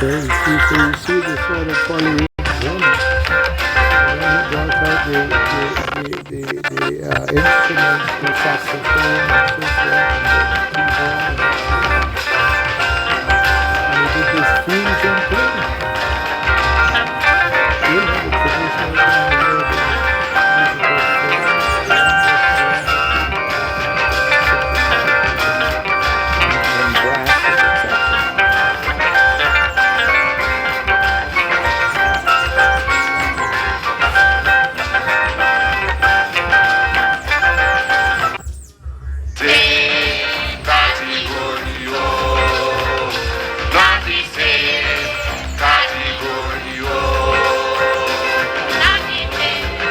Speaker 1: You see the sort of polyric drum, and then he brought out the instruments, the saxophone, and so forth, and the keyboard, and he did this fusion thing. You know, the traditional kind of way the and brass and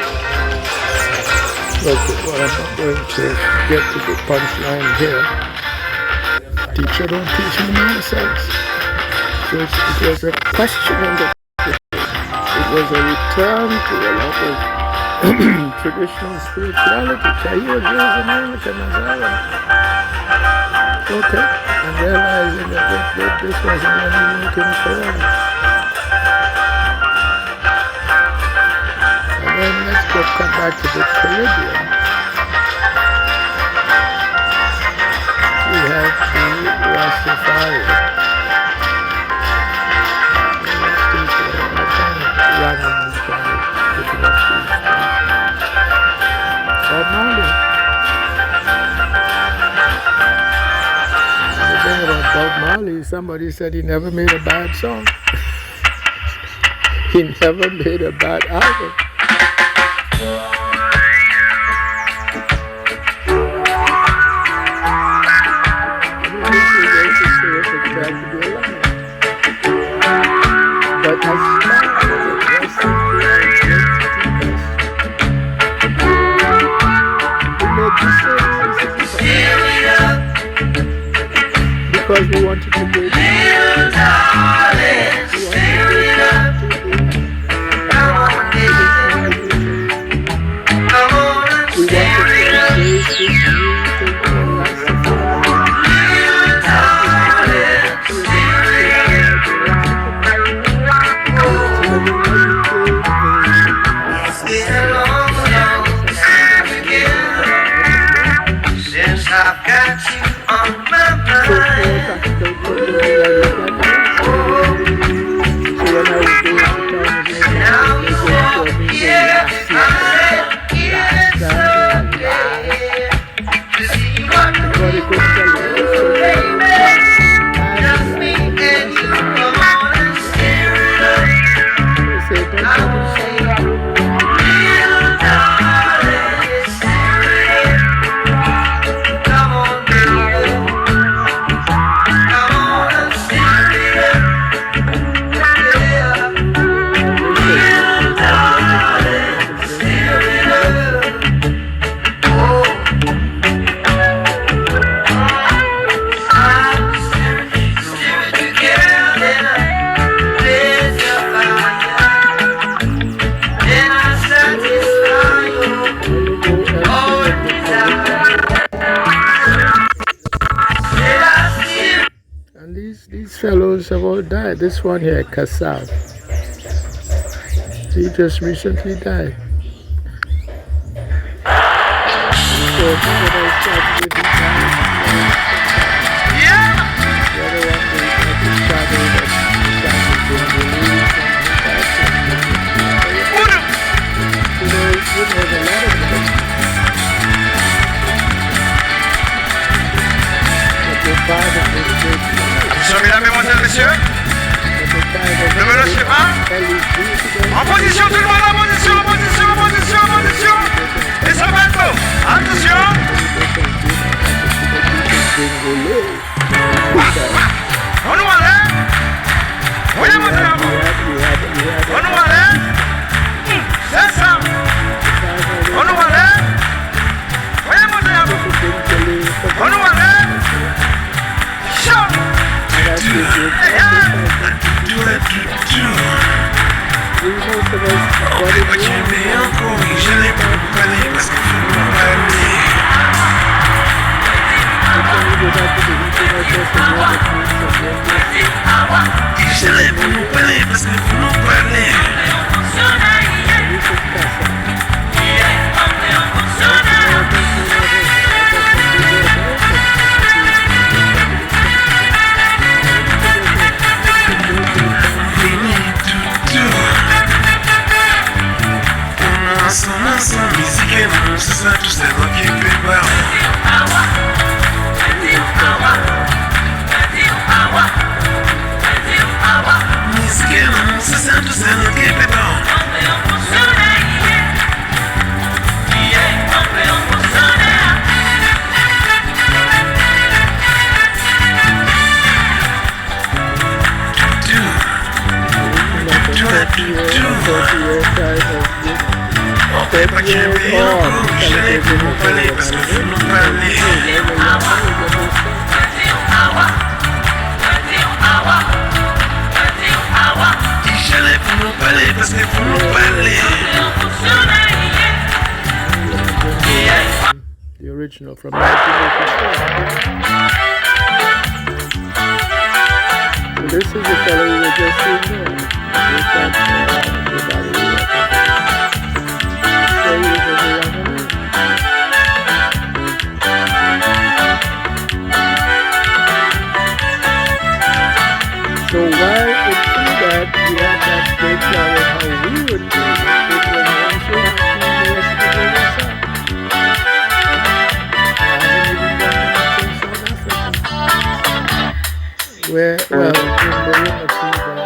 Speaker 1: etc. Okay, well, I'm not going to get to the punchline here. Teacher don't teach me nonsense. So it was a question in the it was a return to a lot of traditional spirituality. Can you agree with America, Nazara? Okay, and realizing that this wasn't really making forever. And then let's come back to the Caribbean. We have the Rastafari. Bob Marley. The thing about Bob Marley, somebody said he never made a bad song. He never made a bad album. But as far as it was simply an identity question. Because we wanted to go fellows have all died. This one here, Kassab, he just recently died.
Speaker 2: Mesdames, mesdemoiselles, messieurs, le monsieur 1, en position, tout le monde en position, et ça va être Attention. On nous allait. Voyez mon diable. On nous allait. C'est ça. On nous allait. Voyez mon diable. On nous allait. Chaud.
Speaker 1: The original from 1984. So this is the fellow we were just seeing there. So while it's true that we have that great plan of how we would do it, it will also have to be the rest of the South. Where, well, in the unity that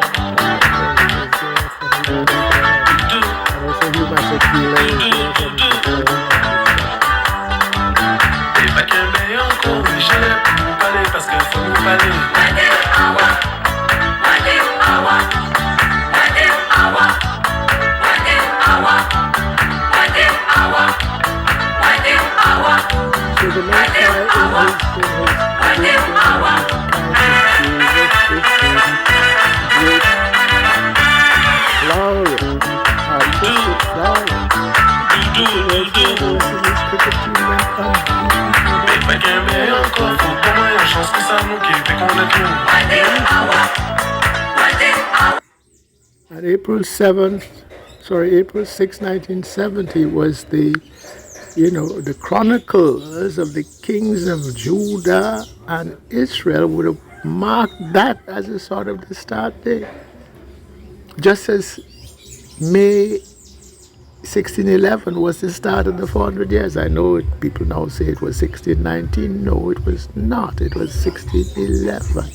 Speaker 1: and also human tequila is there from so the next guy and April 6, 1970 was the, the chronicles of the kings of Judah and Israel would have marked that as a sort of the start date. Just as May 1611 was the start of the 400 years. I know people now say it was 1619. No, it was not. It was 1611.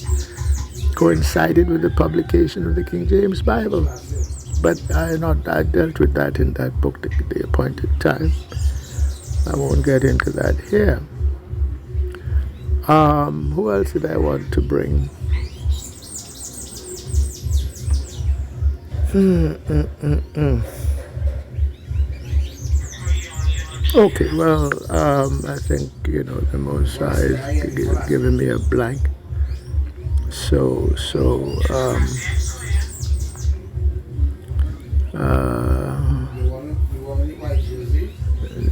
Speaker 1: Coincided with the publication of the King James Bible. But I dealt with that in that book, The Appointed Time. I won't get into that here. Who else did I want to bring? Okay, well, I think, the Most High is giving me a blank.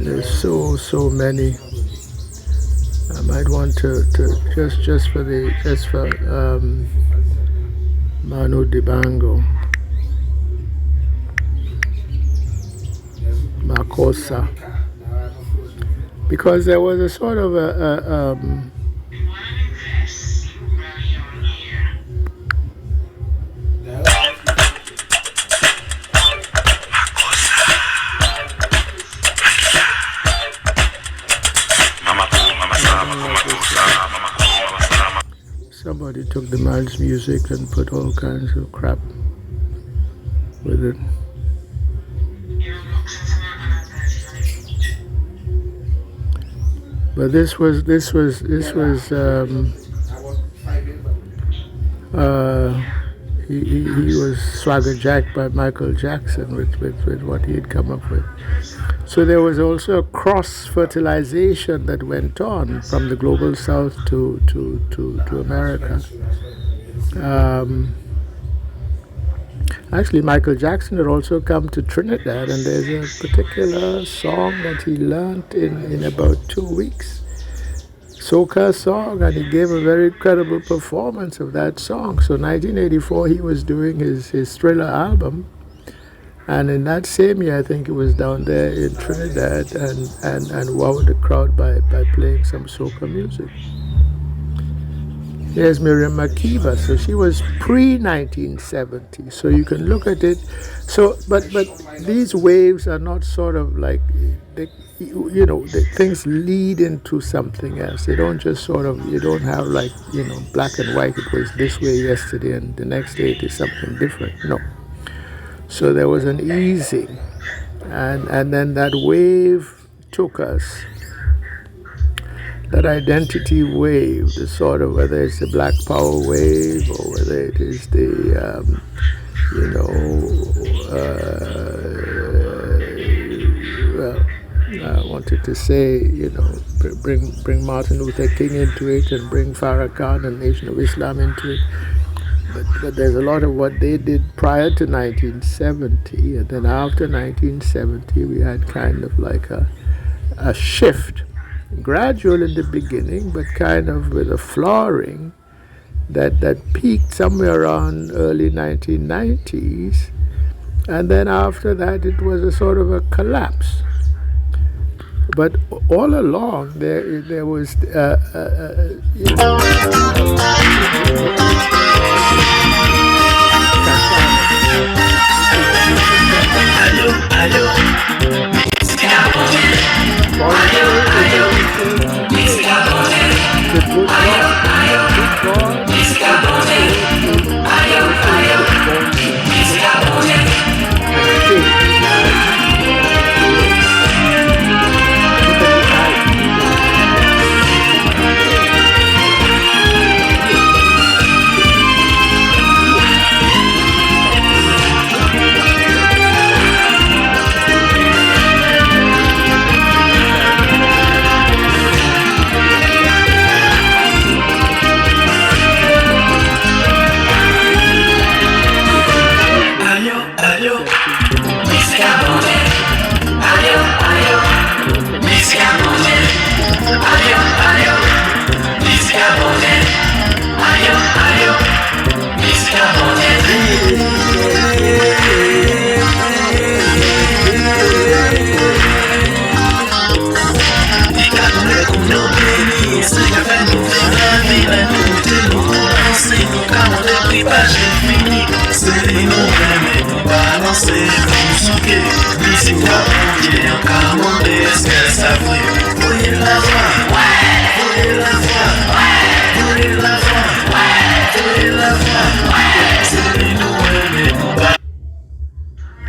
Speaker 1: There's so many. I might want to just for Manu Dibango, Makosa, because there was a sort of somebody took the man's music and put all kinds of crap with it. But this was he was swagger jacked by Michael Jackson with what he had come up with. So there was also a cross fertilization that went on from the global south to America. Actually, Michael Jackson had also come to Trinidad, and there's a particular song that he learned in about 2 weeks. Soca song, and he gave a very credible performance of that song. So 1984, he was doing his Thriller album, and in that same year, I think it was down there in Trinidad, and wowed the crowd by playing some soca music. Here's Miriam Makeba. So she was pre-1970. So you can look at it. So, but these waves are not sort of like, things lead into something else. They don't just sort of, you don't have like, black and white. It was this way yesterday and the next day it is something different. No. So there was an easing. And then that wave took us. That identity wave, the sort of, whether it's the Black Power wave or whether it is the, I wanted to say, bring Martin Luther King into it and bring Farrakhan and Nation of Islam into it. But there's a lot of what they did prior to 1970, and then after 1970, we had kind of like a shift. Gradual in the beginning, but kind of with a flooring that peaked somewhere around early 1990s, and then after that it was a sort of a collapse. But all along there was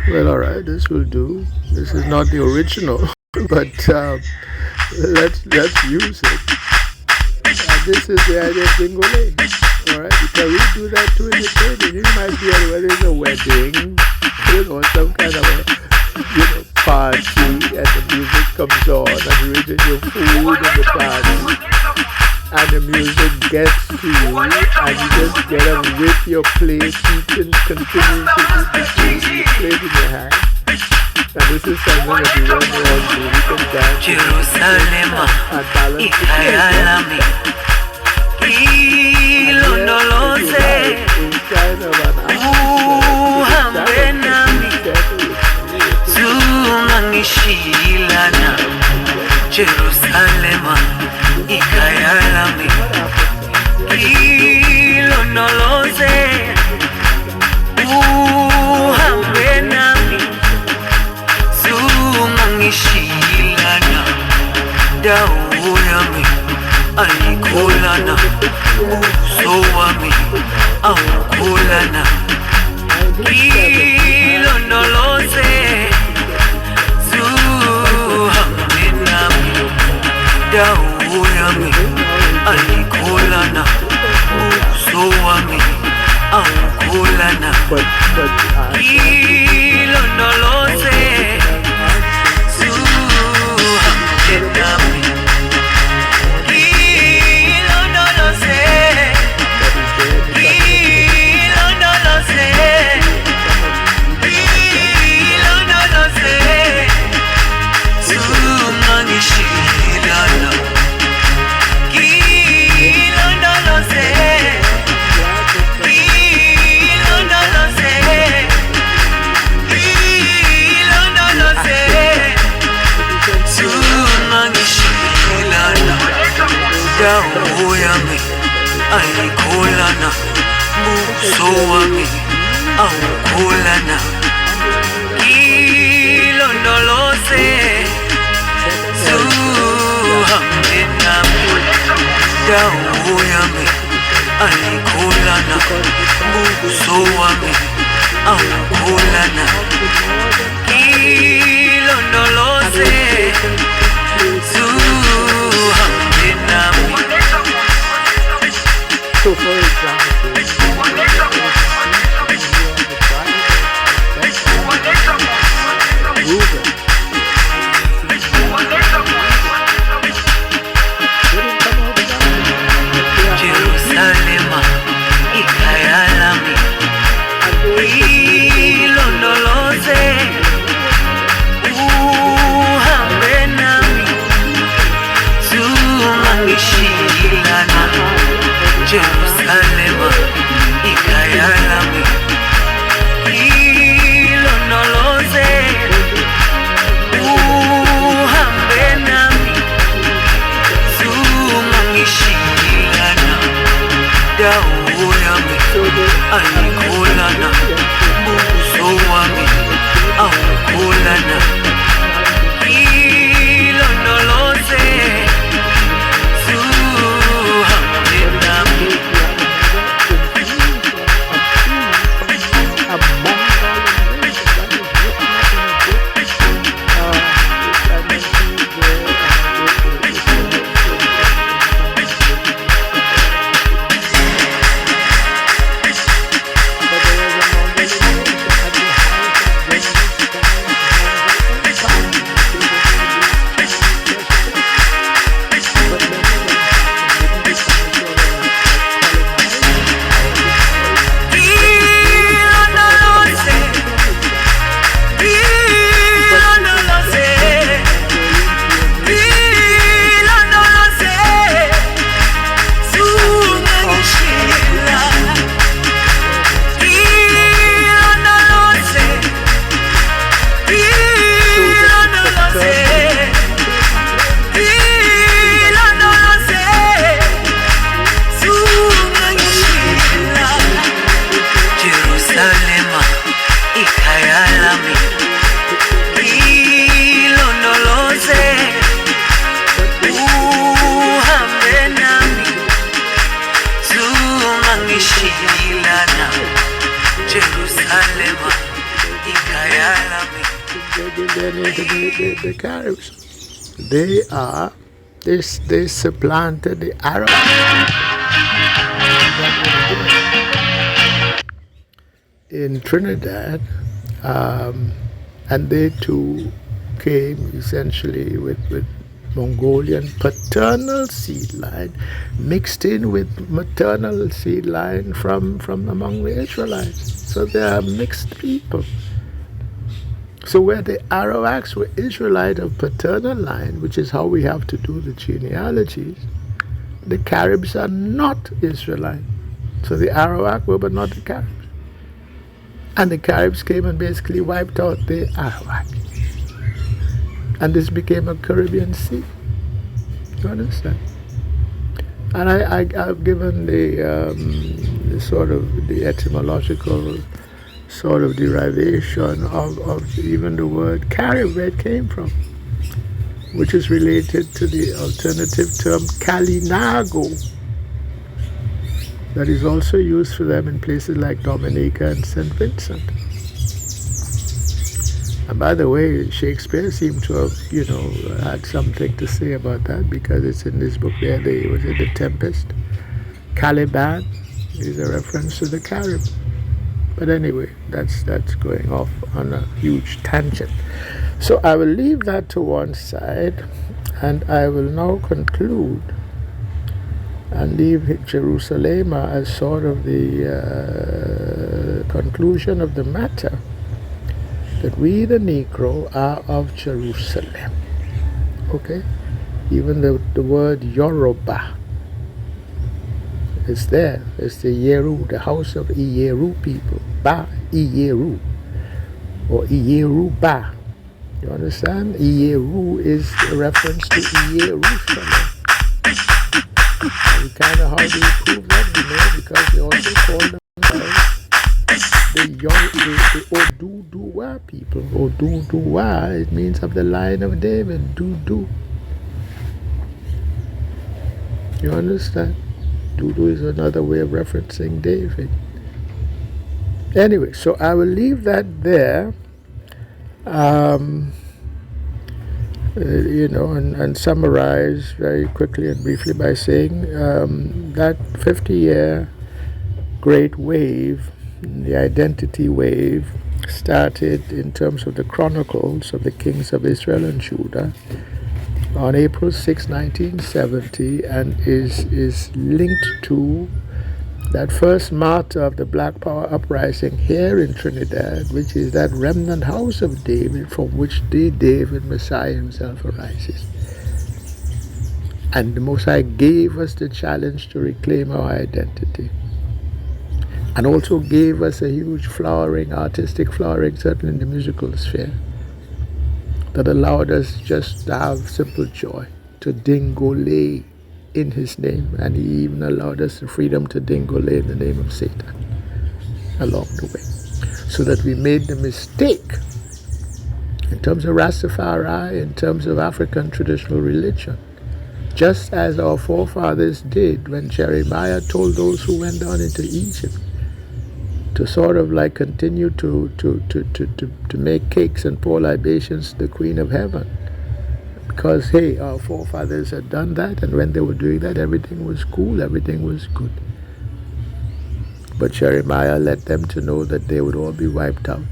Speaker 1: well, all right, this will do. This is not the original, but let's use it. This is the idea of Dingole. All right, because we do that too in the training. You might be at whether it's a wedding, some kind of a party, and the music comes on, and you're eating your food in the party, and the music gets to you, and you just get up with your plate, eating, continuing to eat the food, your plate in your hand. And this is something that we want to do. We can dance
Speaker 4: Jerusalem,
Speaker 1: and balance
Speaker 4: Ikayalami, Ilondoloze, Uhambenami, Zungangishilana, Jerusalem, Ikayalami, Ilondoloze, Uhambenami, Zungangishilana, Dawuyami, Alikulana, Usoami, Aukulana, Ilondoloze, Zuhambenami, Dawuyami. ilondoloze zuhambe nami ilondoloze ilondoloze ilondoloze zungangishilana ilondoloze dawo yami ayikholana buso wami awukholana ilondoloze zuhambe nami dawo yami ayikholana buso wami awukholana ilondoloze zuhambe nami.
Speaker 1: So for example, Reuben.
Speaker 4: Jerusalema ikhaya lami ilondoloze uhambe nami zungangishilana Jerusalema ikhaya lami ilondoloze uhambe nami zungangishilana dawo yami ayikholana buso wami awukholana ilondoloze zuhambe nami. Jerusalema ikhaya lami ilondoloze uhambe nami zungangishilana Jerusalema ikhaya lami.
Speaker 1: The Caribs, they supplanted the Arabs. In Trinidad, and they too came essentially with Mongolian paternal seed line mixed in with maternal seed line from among the Israelites. So they are mixed people. So where the Arawaks were Israelite of paternal line, which is how we have to do the genealogies, the Caribs are not Israelite. So the Arawak were but not the Caribs. And the Caribs came and basically wiped out the Arawak. And this became a Caribbean Sea. You understand? And I've given the sort of the etymological sort of derivation of even the word Carib, where it came from, which is related to the alternative term Kalinago, that is also used for them in places like Dominica and St. Vincent. And by the way, Shakespeare seemed to have, had something to say about that, because it's in this book there, was it The Tempest? Caliban is a reference to the Carib. But anyway, that's going off on a huge tangent. So I will leave that to one side, and I will now conclude and leave Jerusalem as sort of the conclusion of the matter, that we the Negro are of Jerusalem. Okay? Even the word Yoruba is there. It's the Yeru, the house of Iyeru people. Ba Iyeru, or Iyeruba. You understand? Iyeru is a reference to Jerusalem. And kind of how do you prove that? You know, because they also call themselves the Oduduwa people. Oduduwa, it means of the line of David. Dudu. You understand? Dudu is another way of referencing David. Anyway, so I will leave that there. And summarize very quickly and briefly by saying that 50-year great wave, the identity wave, started in terms of the chronicles of the kings of Israel and Judah on April 6, 1970, and is linked to that first martyr of the Black Power uprising here in Trinidad, which is that remnant house of David from which the David Messiah himself arises. And the Messiah gave us the challenge to reclaim our identity, and also gave us a huge flowering, artistic flowering, certainly in the musical sphere, that allowed us just to have simple joy, to dingole in his name, and he even allowed us the freedom to dingole in the name of Satan along the way, so that we made the mistake in terms of Rastafari, in terms of African traditional religion, just as our forefathers did when Jeremiah told those who went down into Egypt to sort of like continue to make cakes and pour libations to the Queen of Heaven. Because, hey, our forefathers had done that, and when they were doing that, everything was cool, everything was good. But Jeremiah let them to know that they would all be wiped out.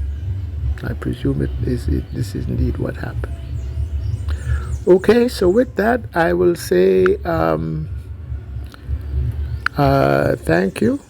Speaker 1: I presume this is indeed what happened. Okay, so with that, I will say thank you.